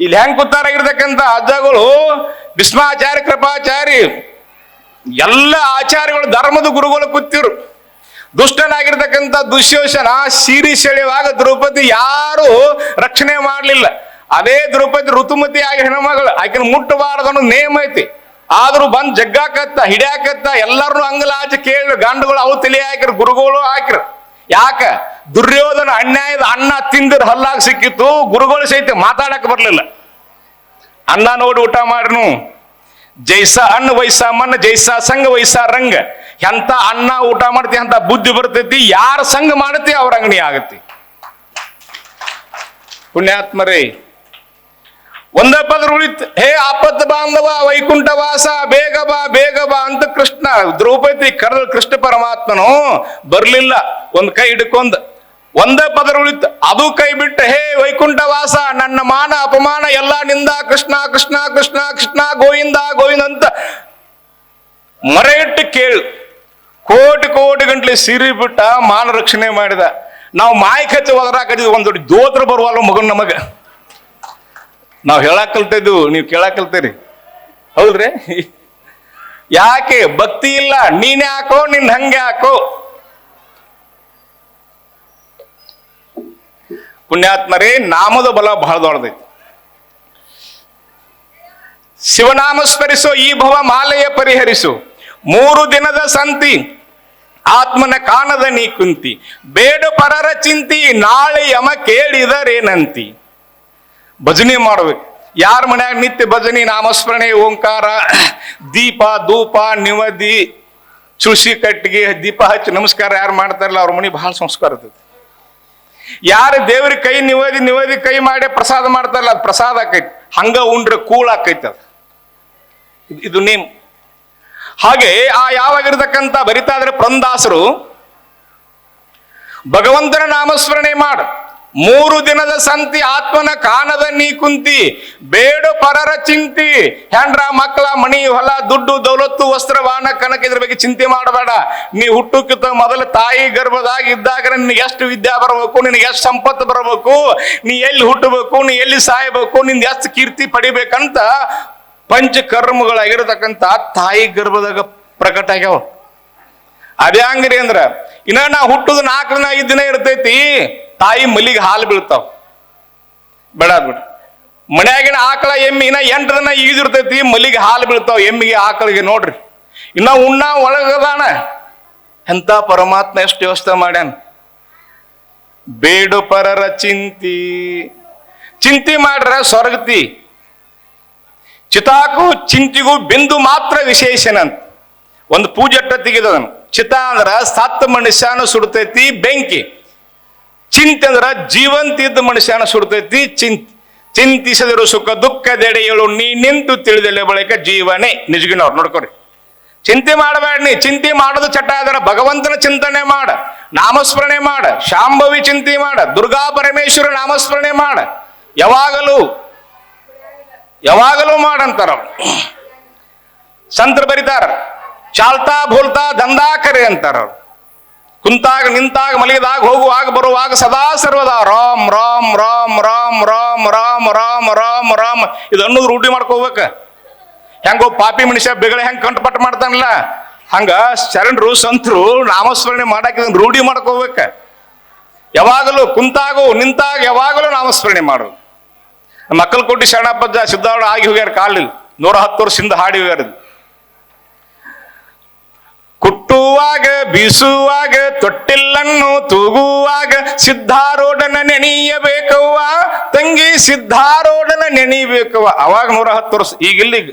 ಇಲ್ಲಿ ಹೆಂಗ್ ಕೂತಾರಾಗಿರ್ತಕ್ಕಂಥ ಅಜ್ಜಗಳು ಭೀಷ್ಮಾಚಾರ್ಯ ಕೃಪಾಚಾರಿ ಎಲ್ಲ ಆಚಾರ್ಯಗಳು ಧರ್ಮದ ಗುರುಗಳು ಕೂತಿರು. ದುಷ್ಟನಾಗಿರ್ತಕ್ಕಂಥ ದುಶ್ಯೋಧನ ಸೀರಿ ಸೆಳೆಯುವಾಗ ದ್ರೌಪದಿ ಯಾರು ರಕ್ಷಣೆ ಮಾಡ್ಲಿಲ್ಲ. ಅದೇ ದ್ರೌಪದಿ ಋತುಮತಿ ಆಗಿ ಹೆಣ್ಮಗಳು, ಆಕಿನ ಮುಟ್ಟಬಾರದು ಅನ್ನೋ ನೇಮ ಐತಿ. ಆದ್ರೂ ಬಂದ್ ಜಗ್ಗಾಕತ್ತ ಹಿಡಿಯಾಕತ್ತ ಎಲ್ಲರನ್ನು ಅಂಗಲಾಚೆ ಕೇಳಿ ಗಂಡುಗಳು ಅವು ತಲೆ ಹಾಕಿರು, ಗುರುಗಳು ಹಾಕಿರು. ಯಾಕ ದುರ್ಯೋಧನ ಅನ್ಯಾಯದ ಅನ್ನ ತಿಂದ್ರ ಹಲ್ಲಾಗ ಸಿಕ್ಕಿತ್ತು. ಗುರುಗಳು ಸಹಿತ ಮಾತಾಡಕ್ ಬರ್ಲಿಲ್ಲ. ಅನ್ನ ನೋಡಿ ಊಟ ಮಾಡ್ರು. ಜೈಸ ಅನ್ನ ವಯಸ್ಸ ಮನ್ನ ಜೈಸ ಸಂಘ ವಯಸ್ಸ ರಂಗ. ಎಂತ ಅನ್ನ ಊಟ ಮಾಡ್ತಿ ಅಂತ ಬುದ್ಧಿ ಬರ್ತೈತಿ. ಯಾರ ಸಂಘ ಮಾಡತಿ ಅವ್ರ ಅಂಗಡಿ ಆಗತಿ. ಪುಣ್ಯಾತ್ಮರೇ, ಒಂದೇ ಪದ ಉಳಿತ್. ಹೇ ಆಪತ್ ಬಾಂಧವ ವೈಕುಂಠ ವಾಸ ಬೇಗ ಬಾ ಅಂತ ಕೃಷ್ಣ ದ್ರೌಪದಿ ಕರೆದ ಕೃಷ್ಣ ಪರಮಾತ್ಮನು ಬರ್ಲಿಲ್ಲ. ಒಂದ್ ಕೈ ಹಿಡ್ಕೊಂಡ್ ಒಂದೇ ಪದ ಉಳಿತ್. ಅದು ಕೈ ಬಿಟ್ಟ ಹೇ ವೈಕುಂಠ ವಾಸ ನನ್ನ ಮಾನ ಅಪಮಾನ ಎಲ್ಲ ನಿಂದ ಕೃಷ್ಣ ಕೃಷ್ಣ ಕೃಷ್ಣ ಕೃಷ್ಣ ಗೋವಿಂದ ಅಂತ ಮೊರೆ ಇಟ್ಟು ಕೇಳು. ಕೋಟಿ ಗಂಟ್ಲೆ ಸಿರಿ ಬಿಟ್ಟ ಮಾನ ರಕ್ಷಣೆ ಮಾಡಿದ. ನಾವು ಮಾಯಿ ಕಚ್ಚಿ ಒದರಾಕತ್ತಿದ್ವಿ. ಒಂದ್ ದೊಡ್ಡ ದೋತ್ರ ಬರುವಲ್ಲ ಮಗನ್ ನಮಗ. ನಾವು ಹೇಳಕ್ ಕಲ್ತಿದ್ವು, ನೀವು ಕೇಳಕ್ ಕಲ್ತೀರಿ. ಹೌದ್ರಿ? ಯಾಕೆ ಭಕ್ತಿ ಇಲ್ಲ. ನೀನ್ ಯಾಕೋ ನಿನ್ ಹಂಗೆ ಯಾಕೋ. ಪುಣ್ಯಾತ್ಮರೇ, ನಾಮದ ಬಲ ಬಹಳ ದೊಡ್ಡದೈತಿ. ಶಿವನಾಮ ಸ್ಮರಿಸೋ ಈ ಭವ ಮಾಲೆಯ ಪರಿಹರಿಸು. 3 ದಿನದ ಸಂತಿ ಆತ್ಮನ ಕಾಣದ ನೀ ಕುಂತಿ. ಬೇಡ ಪರರ ಚಿಂತಿ ನಾಳೆ ಯಮ ಕೇಳಿದರೇನಂತಿ. ಭಜನೆ ಮಾಡ್ಬೇಕು. ಯಾರ ಮನ್ಯಾಗ ನಿತ್ಯ ಭಜನಿ ನಾಮಸ್ಮರಣೆ ಓಂಕಾರ ದೀಪ ಧೂಪ ನಿವದಿ ತುಳಸಿ ಕಟ್ಟಿಗೆ ದೀಪ ಹಚ್ಚಿ ನಮಸ್ಕಾರ ಯಾರು ಮಾಡ್ತಾರಲ್ಲ ಅವ್ರ ಮನೆ ಬಹಳ ಸಂಸ್ಕಾರ ಇರ್ತೈತಿ. ಯಾರು ದೇವ್ರಿಗೆ ಕೈ ನಿವದಿ ಕೈ ಮಾಡಿ ಪ್ರಸಾದ ಮಾಡ್ತಾರಲ್ಲ ಅದು ಪ್ರಸಾದ ಆಕೈತಿ. ಹಂಗ ಉಂಡ್ರೆ ಕೂಳ್ ಆಕೈತಿ ಅದು. ಇದು ನೇಮ್. ಹಾಗೆ ಆ ಯಾವಾಗಿರ್ತಕ್ಕಂಥ ಬರಿತಾ ಇದ್ರೆ ಪುರಂದಾಸರು ಭಗವಂತನ ನಾಮಸ್ಮರಣೆ ಮಾಡು 3 ದಿನದ ಸಂತಿ ಆತ್ಮನ ಕಾನದ ನೀ ಕುಂತಿ ಬೇಡು ಪರರ ಚಿಂತಿ. ಹೆಂಡ್ರ ಮಕ್ಕಳ ಮಣಿ ಹೊಲ ದುಡ್ಡು ದೌಲತ್ತು ವಸ್ತ್ರ ವಾಹನ ಕನಕ ಇದ್ರ ಬಗ್ಗೆ ಚಿಂತೆ ಮಾಡಬೇಡ. ನೀ ಹುಟ್ಟುಕ್ಕಿಂತ ಮೊದಲು ತಾಯಿ ಗರ್ಭದಾಗ ಇದ್ದಾಗ ನಿನಗೆ ಎಷ್ಟು ವಿದ್ಯಾ ಬರಬೇಕು, ನಿನಗೆ ಎಷ್ಟು ಸಂಪತ್ತು ಬರಬೇಕು, ನೀ ಎಲ್ಲಿ ಹುಟ್ಟಬೇಕು, ನೀ ಎಲ್ಲಿ ಸಾಯಬೇಕು, ನಿಂದ ಎಷ್ಟು ಕೀರ್ತಿ ಪಡಿಬೇಕಂತ ಪಂಚಕರ್ಮಗಳಾಗಿರತಕ್ಕಂಥ ತಾಯಿ ಗರ್ಭದಾಗ ಪ್ರಕಟ ಆಗ್ಯಾವ. ಅದೇ ಹಂಗ್ರಿ ಅಂದ್ರ ಇನ್ನ ನಾ ಹುಟ್ಟುದು 4 ದಿನ 5 ದಿನ ಇರ್ತೈತಿ, ತಾಯಿ ಮಲಿಗೆ ಹಾಲು ಬೀಳ್ತಾವ. ಬೇಡಾದ್ಬಿಟ್ರಿ. ಮನ್ಯಾಗಿನ ಆಕಳ ಎಮ್ಮಿ ಇನ್ನ 8 ದಿನ ಈಗಿರ್ತೈತಿ, ಮಲಿಗೆ ಹಾಲು ಬೀಳ್ತಾವ ಎಮ್ಮಿಗೆ ಆಕಳಿಗೆ. ನೋಡ್ರಿ ಇನ್ನ ಉಣ್ಣ ಒಳಗದಾನ. ಎಂತ ಪರಮಾತ್ಮ ಎಷ್ಟು ವ್ಯವಸ್ಥೆ ಮಾಡ್ಯಾನ. ಬೇಡು ಪರರ ಚಿಂತಿ ಮಾಡ್ರ ಸ್ವರ್ಗತಿ. ಚಿತಾಕು ಚಿಂತಿಗೂ ಬಿಂದು ಮಾತ್ರ ವಿಶೇಷನಂತ. ಒಂದು ಪೂಜೆಟ್ಟ ತೆಗೆದವನು. ಚಿತ ಅಂದ್ರ ಸತ್ತ ಮನುಷ್ಯನ ಸುಡ್ತೈತಿ ಬೆಂಕಿ. ಚಿಂತೆ ಅಂದ್ರ ಜೀವಂತ ಇದ್ದ ಮನುಷ್ಯನ ಸುಡ್ತೈತಿ ಚಿಂತಿಸದಿರು ಸುಖ ದುಃಖದೆಡೆಯಳು ನೀ ನಿಂತು ತಿಳಿದಲೆ ಬಳಿಕ ಜೀವನೇ. ನಿಜಗಿನವ್ರು ನೋಡ್ಕೊರಿ. ಚಿಂತೆ ಮಾಡಬೇಡ. ನೀ ಚಿಂತೆ ಮಾಡೋದು ಚಟ ಅದರ ಭಗವಂತನ ಚಿಂತನೆ ಮಾಡ, ನಾಮಸ್ಮರಣೆ ಮಾಡ, ಶಾಂಭವಿ ಚಿಂತೆ ಮಾಡ, ದುರ್ಗಾ ಪರಮೇಶ್ವರ ನಾಮಸ್ಮರಣೆ ಮಾಡ. ಯಾವಾಗಲೂ ಮಾಡಂತಾರ. ಸಂತರು ಬರಿತಾರ ಚಾಲ್ತಾ ಬೋಲ್ತಾ ದಂಧಾ ಕರೆ ಅಂತಾರ. ಕುಂತಾಗ ನಿಂತಾಗ ಮಲಗಿದಾಗ ಹೋಗುವಾಗ ಬರುವಾಗ ಸದಾ ಸರ್ವದ ರಾಮ್ ರಾಮ್ ರಾಮ್ ರಾಮ್ ರಾಮ್ ರಾಮ್ ರಾಮ್ ರಾಮ್ ರಾಮ್ ಇದು ಅನ್ನೋದು ರೂಢಿ ಮಾಡ್ಕೋಬೇಕ. ಹೆಂಗೋ ಪಾಪಿ ಮನುಷ್ಯ ಬೆಗಳೆ ಹೆಂಗ್ ಕಂಠಪಟ್ಟ ಮಾಡ್ತಾನಲ್ಲ ಹಂಗ ಶರಣರು ಸಂತರು ನಾಮಸ್ಮರಣೆ ಮಾಡಾಕ ಇದನ್ನ ರೂಢಿ ಮಾಡ್ಕೋಬೇಕ. ಯಾವಾಗಲೂ ಕುಂತಾಗೋ ನಿಂತಾಗ ಯಾವಾಗಲೂ ನಾಮಸ್ಮರಣೆ ಮಾಡು. ಮಕ್ಕಳಕೋಟಿ ಶರಣಪ್ಪಜ್ಜ ಸಿದ್ದಾವಳ ಆಗಿ ಹೋಗ್ಯಾರ. ಕಾಲಿಲ್ಲ 110 ವರ್ಷದಿಂದ ಹಾಡಿ ಹೋಗ್ಯಾರ. ಕುಟ್ಟುವಾಗ ಬೀಸುವಾಗ ತೊಟ್ಟಿಲ್ಲನ್ನು ತೂಗುವಾಗ ಸಿದ್ಧಾರೂಢನ ನೆನೆಯಬೇಕವ್ವ ತಂಗಿ, ಸಿದ್ಧಾರೂಢನ ನೆನೆಯಬೇಕವ್ವ. ಅವಾಗ 110 ವರ್ಷ. ಈಗಿಲ್ಲಿಗ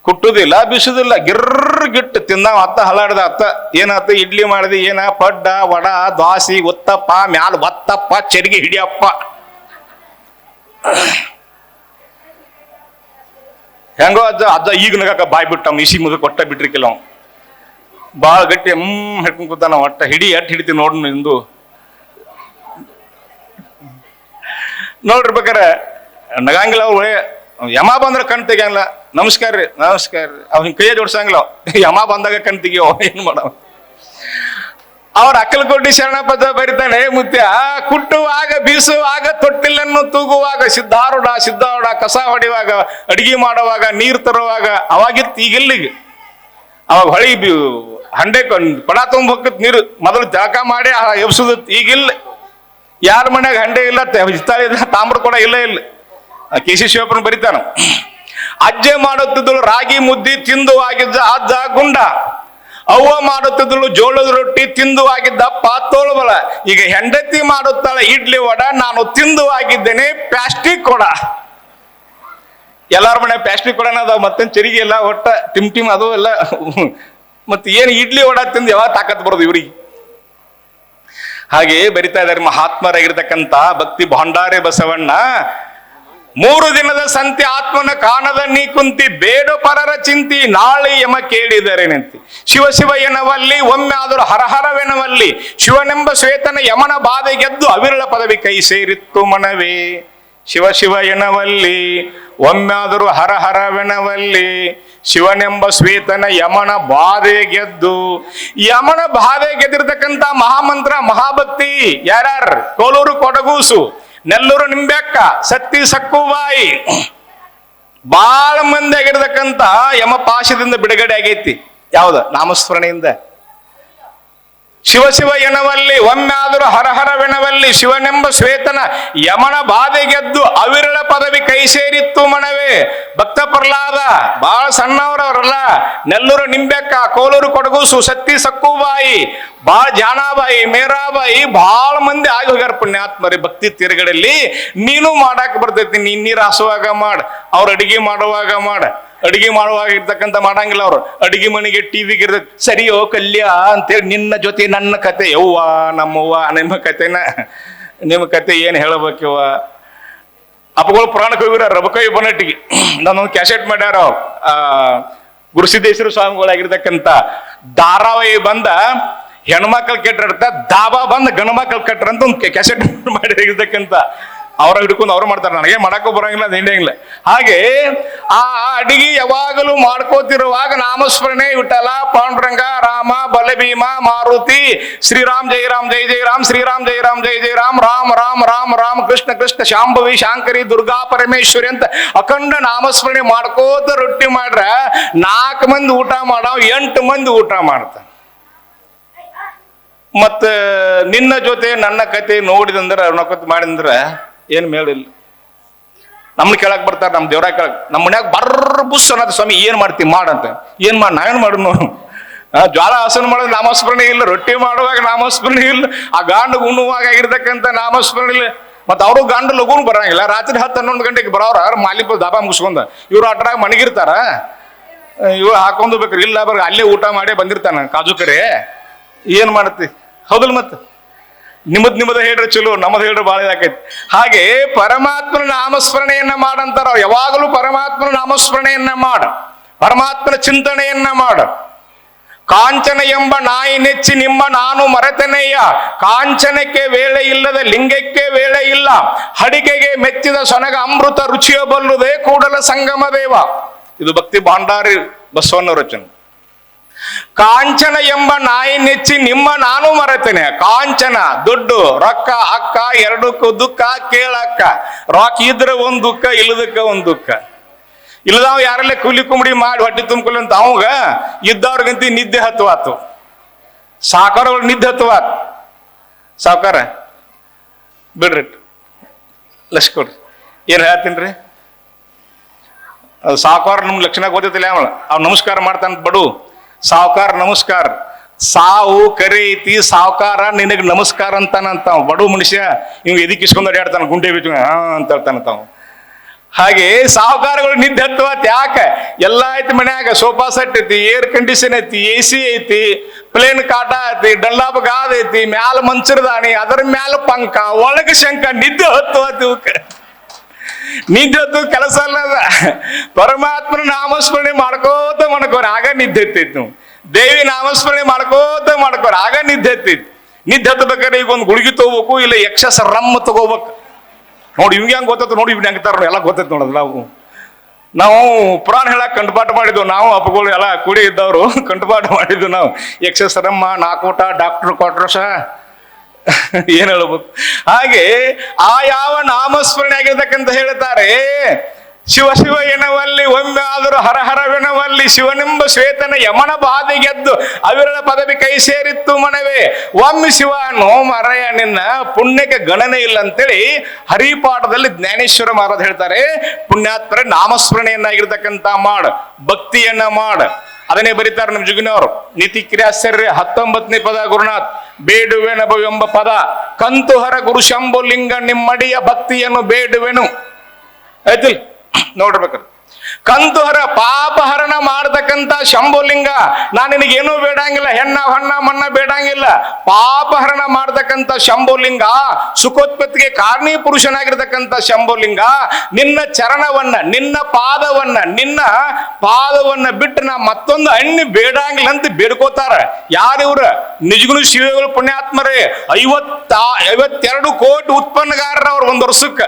ಕುಟ್ಟುದಿಲ್ಲ ಬೀಸುದಿಲ್ಲ, ಗಿಟ್ಟು ತಿಂದ ಅತ್ತ ಹಲಾಡ್ದ. ಅತ್ತ ಏನಾತ ಇಡ್ಲಿ ಮಾಡಿದೆ, ಏನ ಪಡ್ಡ ವಡ ದ್ವಾಸಿ ಒತ್ತಪ್ಪ ಮ್ಯಾಲ ಒತ್ತಪ್ಪ ಚರಿಗೆ ಹಿಡಿಯಪ್ಪ. ಹೆಂಗೋ ಅಜ್ಜ ಈಗ ನಗಾಕ ಬಾಯ್ ಬಿಟ್ಟ ಇಸಿ ಮುಗ ಕೊಟ್ಟ ಬಿಟ್ರಿಕಿಲ್ಲ. ಅವ್ ಬಾಳ ಗಟ್ಟಿ ಹಿಡ್ಕೊಂಡ್ ಕೂತಾನ. ಒಟ್ಟ ಹಿಡಿತೀನಿ ನೋಡ್ ನಿಂದು. ನೋಡಿರ್ಬೇಕಾರ ನಗಂಗಿಲ್ಲ. ಅವ್ರು ಯಮ ಬಂದ್ರೆ ಕಣ್ ತೆಗಿಯಂಗಿಲ್ಲ. ನಮಸ್ಕಾರ ರೀ ಅವ್ ಹಿಂಗ್ ಕೈಯ ಜೋಡ್ಸಂಗಿಲ್ಲ. ಯಮ ಬಂದಾಗ ಕಣ್ ತೆಗಿಯೋ ಏನ್ ಮಾಡವ. ಅವ್ರ ಅಕ್ಕಲಕೋಟಿ ಶರಣಪ್ಪದ ಬರಿತಾನೆ ಮುತ್ಯ, ಕುಟ್ಟುವಾಗ ಬೀಸುವಾಗ ತೊಟ್ಟಿಲ್ಲನ್ನು ತೂಗುವಾಗ ಸಿದ್ಧಾರೂಢ ಕಸ ಹೊಡೆಯುವಾಗ ಅಡಿಗೆ ಮಾಡುವಾಗ ನೀರು ತರುವಾಗ ಅವಾಗಿತ್ತು. ಈಗಿಲ್ಲಿಗೆ ಅವಾಗ ಹೊಳಿ ಹಂಡೆ ಕೊಡ ತುಂಬ ಹೋಗತ್ ನೀರು. ಮೊದಲು ಜಳಕ ಮಾಡಿ ಎಬ್ಸುದ. ಈಗಿಲ್ಲ. ಯಾರ ಮನ್ಯಾಗ ಹಂಡೆ ಇಲ್ಲ, ಹಿತ್ತಾಳಿ ಇಲ್ಲ, ತಾಮ್ರ ಕೊಡ ಇಲ್ಲ. ಕೆ.ಸಿ. ಶಿವಪ್ಪನ ಬರಿತಾನ. ಅಜ್ಜೆ ಮಾಡುತ್ತಿದ್ದಳು ರಾಗಿ ಮುದ್ದಿ ತಿಂದು ಆಗಿದ್ದ ಅಜ್ಜ ಗುಂಡ, ಅವ್ವ ಮಾಡುತ್ತಿದ್ದಳು ಜೋಳದ ರೊಟ್ಟಿ ತಿಂದು ಆಗಿದ್ದ ಪಾತೋಳು ಬಲ. ಈಗ ಹೆಂಡತಿ ಮಾಡುತ್ತಾಳೆ ಇಡ್ಲಿ ವಡ, ನಾನು ತಿಂದು ಆಗಿದ್ದೇನೆ ಪ್ಲಾಸ್ಟಿಕ್ ಕೊಡ. ಎಲ್ಲಾರ ಮನೆ ಪ್ಲಾಸ್ಟಿಕ್ ಕೊಡನ ಅದಾವ. ಮತ್ತೇನ್ ಚರಿಗೆ ಇಲ್ಲ, ಒಟ್ಟ ಟಿಮ್ ಅದು ಎಲ್ಲ. ಮತ್ತೆ ಏನ್ ಇಡ್ಲಿ ವಡ ತಿಂದು ಯಾವಾಗ ತಾಕತ್ ಬರೋದು ಇವ್ರಿಗೆ. ಹಾಗೆ ಬರಿತಾ ಇದ್ದಾರೆ ಮಹಾತ್ಮರಾಗಿರ್ತಕ್ಕಂಥ ಭಕ್ತಿ ಭಂಡಾರಿ ಬಸವಣ್ಣ. 3 ದಿನದ ಸಂತಿ ಆತ್ಮನ ಕಾಣದ ನೀ ಕುಂತಿ ಬೇಡು ಪರರ ಚಿಂತಿ ನಾಳೆ ಯಮ ಕೇಳಿದರೆ ನಿಂತಿ. ಶಿವ ಎನ್ನವಲ್ಲಿ ಒಮ್ಮೆ ಆದರೂ ಹರಹರವೆನವಲ್ಲಿ ಶಿವನೆಂಬ ಶ್ವೇತನ ಯಮನ ಬಾಧೆ ಗೆದ್ದು ಅವಿರಳ ಪದವಿ ಕೈ ಸೇರಿತ್ತು ಮನವೇ. ಶಿವ ಎನ್ನವಲ್ಲಿ ಒಮ್ಮೆ ಆದರೂ ಹರಹರವೆನವಲ್ಲಿ ಶಿವನೆಂಬ ಶ್ವೇತನ ಯಮನ ಬಾಧೆ ಗೆದ್ದು. ಯಮನ ಬಾಧೆ ಗೆದ್ದಿರ್ತಕ್ಕಂಥ ಮಹಾಮಂತ್ರ ಮಹಾಭಕ್ತಿ ಯಾರ್ಯಾರು? ಕೋಲೂರು ಕೊಡಗೂಸು, ನೆಲ್ಲೂರು ನಿಂಬೆಕ್ಕ, ಸತ್ತಿ ಸಕ್ಕುಬಾಯಿ, ಬಾಳ ಮಂದಿ ಆಗಿರ್ತಕ್ಕಂಥ ಯಮ ಪಾಶದಿಂದ ಬಿಡುಗಡೆ ಆಗೈತಿ. ಯಾವ್ದ? ನಾಮಸ್ಮರಣೆಯಿಂದ. ಶಿವ ಶಿವ ಎನ್ನವಲ್ಲಿ ಒಮ್ಮೆಯಾದರೂ ಹರಹರವೆನವಲ್ಲಿ ಶಿವನೆಂಬ ಶ್ವೇತನ ಯಮನ ಬಾಧೆ ಗೆದ್ದು ಅವಿರಳ ಪದವಿ ಕೈ ಸೇರಿತ್ತು ಮನವೇ. ಭಕ್ತ ಪ್ರಹ್ಲಾದ ಬಹಳ ಸಣ್ಣವರವರಲ್ಲ. ನೆಲ್ಲೂರು ನಿಂಬೆಕ್ಕ, ಕೋಲೂರು ಕೊಡಗೂಸು, ಸತ್ತಿ ಸಕ್ಕುಬಾಯಿ, ಬಾಳ ಜಾನಾಬಾಯಿ, ಮೇರಾಬಾಯಿ ಬಹಳ ಮಂದಿ ಆಗಿ ಹೋಗ್ಯಾರ ಪುಣ್ಯಾತ್ಮರಿ ಭಕ್ತಿ ತೀರ್ಗಡಲ್ಲಿ. ನೀನು ಮಾಡಾಕ ಬರ್ತೈತಿ, ನೀರು ಹಾಸುವಾಗ ಮಾಡ, ಅವ್ರ ಅಡಿಗೆ ಮಾಡುವಾಗ ಮಾಡ. ಅಡಿಗೆ ಮಾಡುವಾಗ ಇರ್ತಕ್ಕಂಥ ಮಾಡಂಗಿಲ್ಲ ಅವ್ರು. ಅಡಿಗೆ ಮನೆಗೆ ಟಿವಿಗೆ ಇರ್ತೈತಿ, ಸರಿಯೋ ಕಲ್ಯ ಅಂತೇಳಿ ನಿನ್ನ ಜೊತೆ ನನ್ನ ಕತೆ. ಯವ್ವ ನಮ್ಮವ್ವ ನಿಮ್ಮ ಕತೆ ಏನ್ ಹೇಳಬೇಕವ್ವ. ಅಪ್ಪಗಳು ಪುರಾಣಕ್ಕೆ ಹೋಗಿರ ರಬಕೈ ಬನಟ್ಟಿಗೆ ನಾನೊಂದು ಕ್ಯಾಸೆಟ್ ಮಾಡ್ಯಾರ. ಗುರುಸಿದ್ದೇಶ್ವರ ಸ್ವಾಮಿಗಳಾಗಿರ್ತಕ್ಕಂಥ ಧಾರಾವಾಹಿ ಬಂದ ಹೆಣ್ಮಕ್ಳು ಕೆಟ್ಟಿರ್ತ, ದಾಬಾ ಬಂದ್ ಗಂಡು ಮಕ್ಳು ಕೆಟ್ರ ಅಂತ ಒಂದು ಕ್ಯಾಸೆಟ್ ಮಾಡಿರ್ತಕ್ಕಂಥ ಅವ್ರ ಹಿಡ್ಕೊಂಡು ಅವ್ರು ಮಾಡ್ತಾರೆ. ನನಗೆ ಮಾಡಕ್ಕೂ ಬರಂಗಿಲ್ಲ, ಅದೇನಿಲ್ಲ. ಹಾಗೆ ಆ ಅಡಿಗೆ ಯಾವಾಗಲೂ ಮಾಡ್ಕೋತಿರುವಾಗ ನಾಮಸ್ಮರಣೆ ವಿಠಲ, ಪಾಂಡುರಂಗ, ರಾಮ, ಬಲಭೀಮ, ಮಾರುತಿ, ಶ್ರೀರಾಮ್ ಜೈ ರಾಮ್ ಜೈ ಜೈ ರಾಮ್, ಶ್ರೀರಾಮ್ ಜೈ ರಾಮ್ ಜೈ ಜೈ ರಾಮ್, ರಾಮ್ ರಾಮ್ ರಾಮ್ ರಾಮ್, ಕೃಷ್ಣ ಕೃಷ್ಣ, ಶಾಂಭವಿ, ಶಾಂಕರಿ, ದುರ್ಗಾ ಪರಮೇಶ್ವರಿ ಅಂತ ಅಖಂಡ ನಾಮಸ್ಮರಣೆ ಮಾಡ್ಕೋತ ರೊಟ್ಟಿ ಮಾಡ್ರ 4 ಮಂದಿ ಊಟ ಮಾಡಾವ್, 8 ಮಂದಿ ಊಟ ಮಾಡ್ತಾನೆ. ಮತ್ತ ನಿನ್ನ ಜೊತೆ ನನ್ನ ಕತೆ ನೋಡಿದಂದ್ರ ನೊಕತ್ ಮಾಡಿದ್ರ ಏನ್ ಮೇಳಿಲ್ಲ. ನಮ್ನ ಕೇಳಕ್ ಬರ್ತಾರ, ನಮ್ ದೇವ್ರ ಕೇಳಕ್. ನಮ್ಮ ಮನ್ಯಾಗ ಬರ್ರ ಬುಸ್ ಅನ್ನೋದು, ಸ್ವಾಮಿ ಏನ್ ಮಾಡ್ತಿ ಮಾಡಂತ. ಏನ್ ಮಾಡಿ ನಾವೇನ್ ಮಾಡುನು? ಜ್ವಾಲ ಹಸನ ಮಾಡೋದು ನಾಮಸ್ಮರಣೆ ಇಲ್ಲ, ರೊಟ್ಟಿ ಮಾಡುವಾಗ ನಾಮಸ್ಮರಣೆ ಇಲ್ಲ, ಆ ಗಾಂಡು ಉಣ್ಣುವಾಗ ಆಗಿರ್ತಕ್ಕಂಥ ನಾಮಸ್ಮರಣೆ ಇಲ್ಲ. ಮತ್ತ ಅವರು ಗಂಡು ಲಘುನ್ ಬರಂಗಿಲ್ಲ. ರಾತ್ರಿ 10-11 ಗಂಟೆಗೆ ಬರೋರ ಮಾಲಿಪ ದಾಬಾ ಮುಗಿಸ್ಕೊಂಡ ಇವ್ರು ಅಟ್ರಾಗ ಮಣಗಿರ್ತಾರ. ಇವ್ರು ಹಾಕೊಂಡು ಬೇಕ್ರಿ, ಇಲ್ಲ ಬರ್ಗ ಅಲ್ಲೇ ಊಟ ಮಾಡೇ ಬಂದಿರ್ತಾನ ಕಾಜು ಕರೆ. ಏನ್ ಮಾಡತ್ತಿ? ಹೌದಲ್? ಮತ್ತ ನಿಮ್ಮದ್ ಹೇಳ್ರಿ ಚಲೋ, ನಮ್ಮದ್ ಹೇಳ್ರಿ ಬಾಳ ಇದಾಕೈತಿ. ಹಾಗೆ ಪರಮಾತ್ಮನ ನಾಮಸ್ಮರಣೆಯನ್ನ ಮಾಡಂತಾರ. ಯಾವಾಗಲೂ ಪರಮಾತ್ಮನ ನಾಮಸ್ಮರಣೆಯನ್ನ ಮಾಡ, ಪರಮಾತ್ಮನ ಚಿಂತನೆಯನ್ನ ಮಾಡ. ಕಾಂಚನ ಎಂಬ ನಾಯಿ ನೆಚ್ಚಿ ನಿಮ್ಮ ನಾನು ಮರೆತನೆಯ, ಕಾಂಚನಕ್ಕೆ ವೇಳೆ ಇಲ್ಲದ ಲಿಂಗಕ್ಕೆ ವೇಳೆ ಇಲ್ಲ, ಅಡಿಕೆಗೆ ಮೆಚ್ಚಿದ ಸೊನಗ ಅಮೃತ ರುಚಿಯ ಬಲ್ಲುದೇ ಕೂಡಲ ಸಂಗಮ ದೇವ. ಇದು ಭಕ್ತಿ ಭಾಂಡಾರಿ ಬಸವಣ್ಣ ರಚನೆ. ಕಾಂಚನ ಎಂಬ ನಾಯಿ ನೆಚ್ಚಿ ನಿಮ್ಮ ನಾನು ಮರೆತೇನೆ. ಕಾಂಚನ ದುಡ್ಡು, ರೊಕ್ಕ, ಅಕ್ಕ ಎರಡಕ್ಕೂ ದುಃಖ ಕೇಳಕ್ಕ. ರೊಕ್ಕ ಇದ್ರೆ ಒಂದ್ ದುಃಖ, ಇಲ್ಲದಕ್ಕ ಒಂದ್ ದುಃಖ. ಇಲ್ಲದಾವ್ ಯಾರಲ್ಲೇ ಕೂಲಿ ಕುಂಬಡಿ ಮಾಡಿ ಹೊಟ್ಟೆ ತುಂಬ್ಕೊಲಿ ಅಂತ ಅವಾಗ ಇದ್ದವ್ರಿಗಂತ ನಿದ್ದೆ ಹತ್ತುವಾತು. ಸಾವುಕಾರಗಳು ನಿದ್ದೆ ಹತ್ತುವಾತ್. ಸಾವುಕಾರ ಬಿಡ್ರಿ, ಲಕ್ಷ ಕೊಡ್ರಿ. ಏನ್ ಹೇಳ್ತೀನ್ರಿ? ಅದು ಸಾವುಕಾರ ನಮ್ ಲಕ್ಷಣ ಗೊತ್ತಿಲ್ಲ. ಅವ್ ನಮಸ್ಕಾರ ಮಾಡ್ತಾನ ಬಡು ಸಾವುಕಾರ ನಮಸ್ಕಾರ. ಸಾವು ಕರೆ ಐತಿ, ಸಾವುಕಾರ ನಿನಗ್ ನಮಸ್ಕಾರ ಅಂತಾನಂತ. ಬಡು ಮನುಷ್ಯ ಇವ್ ಎದಿಕ್ ಇಸ್ಕೊಂಡ್ ಅಡ್ಯಾಡ್ತಾನ, ಗುಂಟೆ ಬಿಟ್ಟು ಅಂತ ಹೇಳ್ತಾನಂತಾವ್. ಹಾಗೆ ಸಾವುಕಾರಗಳು ನಿದ್ದೆ ಹತ್ತುವತ್. ಯಾಕ? ಎಲ್ಲ ಐತಿ ಮನ್ಯಾಗ. ಸೋಫಾ ಸೆಟ್ ಐತಿ, ಏರ್ ಕಂಡೀಷನ್ ಐತಿ, AC ಐತಿ, ಪ್ಲೇನ್ ಕಾಟ ಐತಿ, ಡಲ್ಲಾಬ್ ಗಾದ್ ಐತಿ, ಮ್ಯಾಲ ಮಂಚರದಾಣಿ, ಅದರ ಮ್ಯಾಲ ಪಂಕ, ಒಳಗ ಶಂಕ. ನಿದ್ದೆ ಹತ್ತುವತ್ ಇವಕ್ಕ. ನಿದ್ದೆ ಹೊತ್ತು ಕೆಲಸ ಅಲ್ಲದ. ಪರಮಾತ್ಮನ ನಾಮಸ್ಮರಣೆ ಮಾಡ್ಕೋತ ಮಾಡ್ಕೋರ, ಆಗ ನಿದ್ದೆ ಹತ್ತೈತಿ. ನೀವು ದೇವಿ ನಾಮಸ್ಮರಣೆ ಮಾಡ್ಕೋರ, ಆಗ ನಿದ್ದೆ ಹತ್ತೈತಿ. ನಿದ್ದೆ ಹತ್ತಬೇಕಾದ್ರೆ ಈಗ ಒಂದು ಗುಳಿಗೆ ತಗೋಬೇಕು, ಇಲ್ಲ ಎಕ್ಸಸ್ ರಮ್ ತಗೋಬೇಕು. ನೋಡಿ ಇವ್ಗೆ ಹೆಂಗ್ ಗೊತ್ತ, ನೋಡಿ ಇವ್ನ ಹೆಂಗ್ತಾರ ಎಲ್ಲ ಗೊತ್ತೈತಿ ನೋಡೋದು. ನಾವು ಪುರಾಣ ಹೇಳಕ್ ಕಂಠಪಾಠ ಮಾಡಿದ್ವು. ನಾವು ಅಪ್ಪಗಳು ಎಲ್ಲ ಕೂಡಿ ಇದ್ದವ್ರು ಕಂಠಪಾಠ ಮಾಡಿದ್ವು. ನಾವು ಎಕ್ಸಸ್ ರಮ್ಮ 4 ಊಟ ಡಾಕ್ಟರ್ ಕೊಟ್ರಸ ಏನ್ ಹೇಳ್ಬೇಕು. ಹಾಗೆ ಆ ಯಾವ ನಾಮಸ್ಮರಣೆ ಆಗಿರ್ತಕ್ಕಂತ ಹೇಳ್ತಾರೆ. ಶಿವ ಶಿವ ಎನ್ನವಲ್ಲಿ ಒಮ್ಮೆ ಆದರೂ ಹರಹರವೆನವಲ್ಲಿ ಶಿವನೆಂಬ ಶ್ವೇತನ ಯಮನ ಬಾಧೆ ಗೆದ್ದು ಅವಿರಳ ಪದವಿ ಕೈ ಸೇರಿತ್ತು ಮನವೇ. ಒಮ್ಮೆ ಶಿವ ಅನ್ನೋ ಮರಯ ನಿನ್ನ ಪುಣ್ಯಕ್ಕೆ ಗಣನೆ ಇಲ್ಲ ಅಂತೇಳಿ ಹರಿಪಾಠದಲ್ಲಿ ಜ್ಞಾನೇಶ್ವರ ಮಹಾರಾಜ್ ಹೇಳ್ತಾರೆ. ಪುಣ್ಯಾತ್ಮರ ನಾಮಸ್ಮರಣೆಯನ್ನಾಗಿರ್ತಕ್ಕಂಥ ಮಾಡ, ಭಕ್ತಿಯನ್ನ ಮಾಡ. ಅದನ್ನೇ ಬರೀತಾರೆ ನಮ್ಮ ಜುಗಿನವರು. ನೀತಿ ಕ್ರಿಯಾಶ್ಚರ್ಯ 19ನೇ ಪದ ಗುರುನಾಥ್. ಬೇಡುವೆನಬ ಎಂಬ ಪದ ಕಂತುಹರ ಗುರು ಶಂಭು ಲಿಂಗ ನಿಮ್ಮಡಿಯ ಭಕ್ತಿಯನ್ನು ಬೇಡುವೆನು. ಆಯ್ತು ನೋಡ್ಬೇಕು. ಕಂತುಹರ ಪಾಪಹರಣ ಮಾಡತಕ್ಕಂತ ಶಂಭುಲಿಂಗ, ನಾನು ನಿನಗೇನೂ ಬೇಡಂಗಿಲ್ಲ, ಹೆಣ್ಣ ಹೊಣ್ಣ ಮಣ್ಣ ಬೇಡಂಗಿಲ್ಲ. ಪಾಪಹರಣ ಮಾಡತಕ್ಕಂತ ಶಂಭುಲಿಂಗ, ಸುಖೋತ್ಪತ್ತಿಗೆ ಕಾರಣೀ ಪುರುಷನಾಗಿರ್ತಕ್ಕಂಥ ಶಂಭುಲಿಂಗ, ನಿನ್ನ ಚರಣವನ್ನ, ನಿನ್ನ ಪಾದವನ್ನ ಬಿಟ್ಟು ನಾ ಮತ್ತೊಂದು ಹಣ್ಣು ಬೇಡಂಗಿಲ್ಲ ಅಂತ ಬೇಡ್ಕೋತಾರ. ಯಾರಿವ್ರ? ನಿಜಗುಣ ಶಿವಗಳು ಪುಣ್ಯಾತ್ಮರೇ. 52 ಕೋಟಿ ಉತ್ಪನ್ನಗಾರರ ಅವ್ರು ಒಂದು ವರ್ಷಕ್ಕೆ.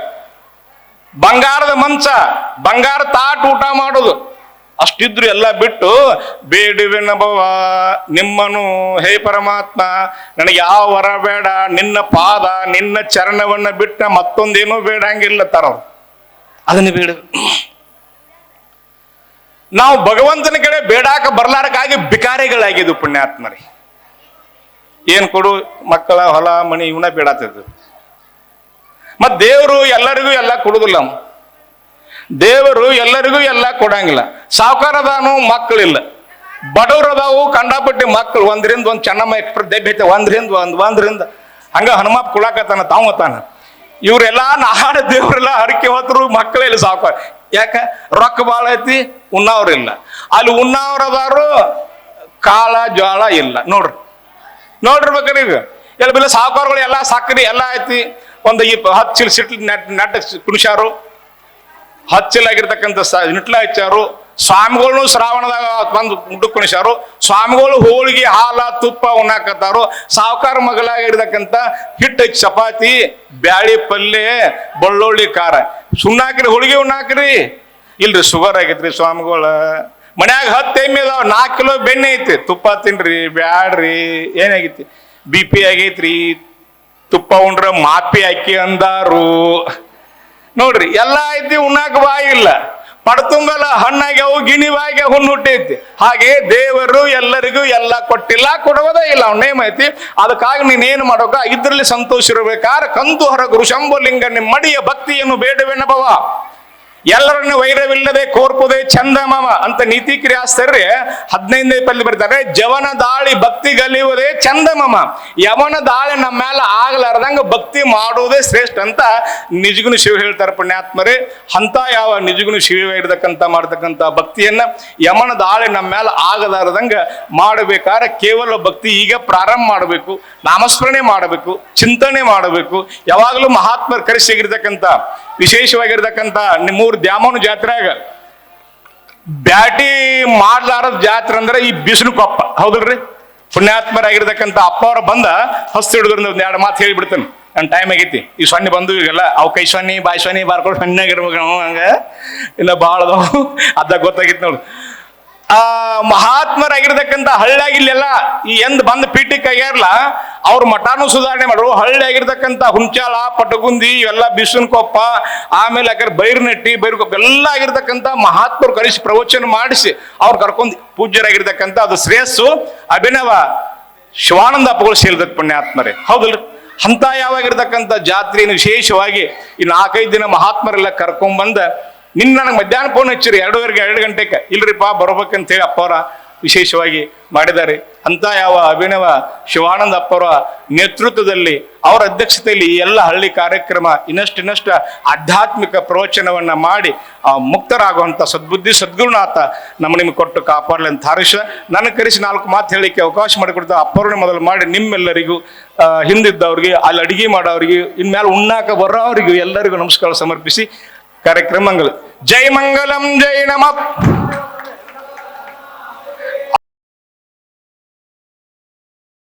ಬಂಗಾರದ ಮಂಚ, ಬಂಗಾರ ತಾಟ್ ಊಟ ಮಾಡೋದು ಅಷ್ಟಿದ್ರು ಎಲ್ಲ ಬಿಟ್ಟು ಬೇಡುವೆನಬವ ನಿಮ್ಮನು ಹೇ ಪರಮಾತ್ಮ, ನನಗೆ ಯಾವ ವರ ಬೇಡ, ನಿನ್ನ ಪಾದ ನಿನ್ನ ಚರಣವನ್ನ ಬಿಟ್ಟ ಮತ್ತೊಂದೇನೂ ಬೇಡಂಗಿಲ್ಲ ತರವ್ರು. ಅದನ್ನ ಬೇಡ. ನಾವು ಭಗವಂತನ ಕಡೆ ಬೇಡಾಕ ಬರ್ಲಾರಕ್ಕಾಗಿ ಬಿಕಾರಿಗಳಾಗಿದ್ದು ಪುಣ್ಯಾತ್ಮರಿ. ಏನ್ ಕೊಡು ಮಕ್ಕಳ ಹೊಲ ಮನಿ ಇವನ್ನ ಬೇಡಾತಿದ್ರು. ಮತ್ ದೇವರು ಎಲ್ಲರಿಗೂ ಎಲ್ಲ ಕೊಡುದಿಲ್ಲ. ದೇವರು ಎಲ್ಲರಿಗೂ ಎಲ್ಲ ಕೊಡಂಗಿಲ್ಲ. ಸಾವುಕಾರದಾನು ಮಕ್ಕಳಿಲ್ಲ, ಬಡವರದಾವು ಕಂಡಾಪಟ್ಟಿ ಮಕ್ಕಳು ಒಂದ್ರಿಂದ ಒಂದ್ ಚೆನ್ನಮ್ಮ ಎಕ್ಸ್ಪ್ರೆಸ್ ದೆಬ್ಬೈತೆ ಒಂದ್ರಿಂದ ಹಂಗ ಹನುಮಪ್ಪ ಕುಳಾಕತ್ತಾನ ತಾನ. ಇವ್ರೆಲ್ಲಾ ನಾಡ ದೇವ್ರೆಲ್ಲ ಹರಕೆ ಹೊತ್ತರು ಮಕ್ಕಳೇ ಇಲ್ಲ ಸಾವುಕಾರ. ಯಾಕ? ರೊಕ್ಕ ಬಾಳ ಐತಿ, ಉಣ್ಣವ್ರಿಲ್ಲ. ಅಲ್ಲಿ ಉಣ್ಣವ್ರದಾರು ಕಾಳ ಜ್ವಾಳ ಇಲ್ಲ. ನೋಡಿರ್ಬೇಕ್ರಿ ಈಗ ಎಲ್ಲ ಬೆಲ್ಲ ಸಾವುಕಾರಗಳು ಎಲ್ಲ ಸಕ್ಕರೆ ಎಲ್ಲ ಐತಿ. ಒಂದು 10 ಚೀಲ ಸಿಟ್ಲು ನೆಟ್ಟ ಕುಣಿಸ್ಯಾರು, 10 ಚೀಲ ಆಗಿರ್ತಕ್ಕಂಥ ನಿಟ್ಲ ಹಚ್ಚಾರು. ಸ್ವಾಮಿಗಳು ಶ್ರಾವಣದಾಗ ಬಂದು ಮುಡ್ಡು ಕುಣಿಸ್ಯಾರು. ಸ್ವಾಮಿಗಳು ಹೋಳಿಗೆ ಹಾಲ ತುಪ್ಪ ಉಣ್ಣಾಕತ್ತಾರು. ಸಾವುಕಾರ ಮಗಲಾಗಿರ್ತಕ್ಕಂಥ ಹಿಟ್ಟು ಚಪಾತಿ ಬ್ಯಾಳಿ ಪಲ್ಯ ಬೆಳ್ಳುಳ್ಳಿ ಖಾರ ಸುಣ್ಣಾಕ್ರಿ, ಹೋಳಿಗೆ ಉಣ್ಣಾಕ್ರಿ. ಇಲ್ರಿ ಶುಗರ್ ಆಗೈತ್ರಿ ಸ್ವಾಮಿಗಳ ಮನ್ಯಾಗ 10 ಎಮ್ಮೆ ಅದಾವ, 4 ಕಿಲೋ ಬೆಣ್ಣೆ ಐತಿ, ತುಪ್ಪ ತಿನ್ರಿ ಬ್ಯಾಡ್ರಿ. ಏನಾಗೈತಿ? BP ಆಗೈತ್ರಿ, ತುಪ್ಪ ಉಂಡ್ರ ಮಾಪಿ ಅಕ್ಕಿ ಅಂದಾರು. ನೋಡ್ರಿ ಎಲ್ಲ ಐತಿ, ಉಣ್ಣಾಕ ಬಾಯಿ ಇಲ್ಲ. ಪಡ್ತುಂಬಲ್ಲ ಹಣ್ಣಾಗ್ಯಾವು, ಗಿಣಿವಾಗ್ಯ ಹುಣ್ಣು ಹುಟ್ಟೈತಿ. ಹಾಗೆ ದೇವರು ಎಲ್ಲರಿಗೂ ಎಲ್ಲ ಕೊಟ್ಟಿಲ್ಲ, ಕೊಡುವುದೇ ಇಲ್ಲ, ಅವ್ನ ನೇಮ ಐತಿ. ಅದಕ್ಕಾಗಿ ನೀನೇನು ಮಾಡೋಕ ಇದ್ರಲ್ಲಿ ಸಂತೋಷ ಇರಬೇಕಾದ್ರೆ ಕಂದು ಹೊರ ಗುರು ಶಂಭುಲಿಂಗ ನಿಮ್ಮ ಮಡಿಯ ಭಕ್ತಿಯನ್ನು ಬೇಡವೆನ್ನಬವ. ಎಲ್ಲರನ್ನು ವೈರವಿಲ್ಲದೆ ಕೋರ್ಪುದೇ ಚಂದಮಾಮ ಅಂತ ನೀತಿ ಕ್ರಿಯಾಸ್ತರ್ರಿ 15ನೇ ಪಲ್ಲಿ ಬರ್ತಾರೆ. ಜವನ ದಾಳಿ ಭಕ್ತಿ ಗಲಿಯುವುದೇ ಚಂದಮಾಮ. ಯವನ ದಾಳಿ ನಮ್ಮ ಮೇಲೆ ಆಗ್ಲಾರ್ದಂಗ ಭಕ್ತಿ ಮಾಡುವುದೇ ಶ್ರೇಷ್ಠ ಅಂತ ನಿಜಗುಣ ಶಿವ ಹೇಳ್ತಾರೆ ಪುಣ್ಯಾತ್ಮರೇ. ಅಂತ ಯಾವ ನಿಜಗುಣ ಶಿವ ಇರ್ತಕ್ಕಂಥ ಮಾಡ್ತಕ್ಕಂಥ ಭಕ್ತಿಯನ್ನ ಯಮನ ದಾಳಿ ನಮ್ಮ ಮೇಲೆ ಆಗಲಾರ್ದಂಗ ಮಾಡಬೇಕಾದ್ರೆ ಕೇವಲ ಭಕ್ತಿ ಈಗ ಪ್ರಾರಂಭ ಮಾಡಬೇಕು, ನಾಮಸ್ಮರಣೆ ಮಾಡಬೇಕು, ಚಿಂತನೆ ಮಾಡಬೇಕು. ಯಾವಾಗಲೂ ಮಹಾತ್ಮರು ಕರೆಸಿಗಿರ್ತಕ್ಕಂಥ ವಿಶೇಷವಾಗಿರ್ತಕ್ಕಂಥ ನಿಮ್ಮೂರು ದ್ಯಾಮೋನ ಜಾತ್ರೆಯಾಗ ಬ್ಯಾಟಿ ಮಾಡ್ಲಾರದ ಜಾತ್ರೆ ಅಂದ್ರೆ ಈ ಬಿಸಿಲು ಕೊಪ್ಪ. ಹೌದಲ್ರಿ? ಪುಣ್ಯಾತ್ಮರಾಗಿರ್ತಕ್ಕಂಥ ಅಪ್ಪ ಅವ್ರ ಬಂದ ಹಸ್ತು ಹಿಡಿದ್ರಿಂದ ಒಂದ್ 2 ಮಾತು ಹೇಳಿಬಿಡ್ತಾನೆ. ನನ್ನ ಟೈಮ್ ಆಗೈತಿ, ಈ ಸೊನ್ನೆ ಬಂದು ಈಗೆಲ್ಲ ಅವು ಕೈ ಸೊನ್ನೆ ಬಾಯಿ ಸೊನ್ನೆ ಬಾರ್ಕೊಂಡು ಸಣ್ಣಾಗಿರ್ಬೇಕು ಹಂಗ ಇಲ್ಲ ಭಾಳ ಅದಾವು. ಅದಾಗ ಗೊತ್ತಾಗಿತ್ತು ನೋಡು. ಮಹಾತ್ಮರಾಗಿರ್ತಕ್ಕಂಥ ಹಳ್ಳಿಯಾಗಿ ಇಲ್ಲೆಲ್ಲ ಈ ಎಂದ್ ಬಂದ ಪೀಠಕ್ಕೆ ಆಗ್ಯಾರಲ್ಲ ಅವ್ರ ಮಠಾನು ಸುಧಾರಣೆ ಮಾಡ್ರು. ಹಳ್ಳಿ ಆಗಿರ್ತಕ್ಕಂಥ ಹುಂಚಾಳ ಪಟಗುಂದಿ ಇವೆಲ್ಲ ಬಿಸುನ್ ಕೊಪ್ಪ, ಆಮೇಲೆ ಯಾಕಂದ್ರೆ ಬೈರ್ನಟ್ಟಿ ಬೈರ್ಕೊಪ್ಪ ಎಲ್ಲ ಆಗಿರ್ತಕ್ಕಂಥ ಮಹಾತ್ಮರು ಕರೆಸಿ ಪ್ರವಚನ ಮಾಡಿಸಿ ಅವ್ರು ಕರ್ಕೊಂಡು ಪೂಜ್ಯರಾಗಿರ್ತಕ್ಕಂಥ ಅದು ಶ್ರೇಯಸ್ಸು ಅಭಿನವ ಶಿವಾನಂದ ಅಪ್ಪಗಳು ಸೇರಿದ ಪುಣ್ಯಾತ್ಮರೇ. ಹೌದಲ್ರಿ? ಅಂತ ಯಾವಾಗಿರ್ತಕ್ಕಂಥ ಜಾತ್ರೆಯನ್ನು ವಿಶೇಷವಾಗಿ ಈ 4-5 ದಿನ ಮಹಾತ್ಮರೆಲ್ಲ ಕರ್ಕೊಂಡ್ಬಂದ ನಿನ್ನ ನನಗೆ ಮಧ್ಯಾಹ್ನ ಫೋನ್ ಹಚ್ಚಿರಿ 2 ಗಂಟೆಗೆ. ಇಲ್ರಿಪ್ಪ ಬರ್ಬೇಕಂತ ಹೇಳಿ ಅಪ್ಪವರ ವಿಶೇಷವಾಗಿ ಮಾಡಿದ್ದಾರೆ. ಅಂತ ಯಾವ ಅಭಿನವ ಶಿವಾನಂದ ಅಪ್ಪವರ ನೇತೃತ್ವದಲ್ಲಿ ಅವರ ಅಧ್ಯಕ್ಷತೆಯಲ್ಲಿ ಈ ಎಲ್ಲ ಹಳ್ಳಿ ಕಾರ್ಯಕ್ರಮ ಇನ್ನಷ್ಟು ಆಧ್ಯಾತ್ಮಿಕ ಪ್ರವಚನವನ್ನ ಮಾಡಿ ಮುಕ್ತರಾಗುವಂತ ಸದ್ಬುದ್ಧಿ ಸದ್ಗುರುನಾಥ ನಿಮಗೆ ಕೊಟ್ಟು ಕಾಪಾಡಲಿ ಅಂತ ಹಾರಿಸ ನನಗೆ ಕರೆಸಿ 4 ಮಾತು ಹೇಳಿಕ್ಕೆ ಅವಕಾಶ ಮಾಡಿಕೊಡ್ತಾ ಅಪ್ಪವ್ರನ್ನೇ ಮೊದಲು ಮಾಡಿ ನಿಮ್ಮೆಲ್ಲರಿಗೂ ಹಿಂದಿದ್ದವ್ರಿಗೆ ಅಲ್ಲಿ ಅಡಿಗೆ ಮಾಡೋರಿಗೆ ಇನ್ಮೇಲೆ ಉಣ್ಣಾಕ ಬರೋರಿಗೂ ಎಲ್ಲರಿಗೂ ನಮಸ್ಕಾರ ಸಮರ್ಪಿಸಿ ಕಾರ್ಯಕ್ರಮ ಮಂಗಲ. ಜೈ ಮಂಗಲಂ ಜೈ ನಮಃ.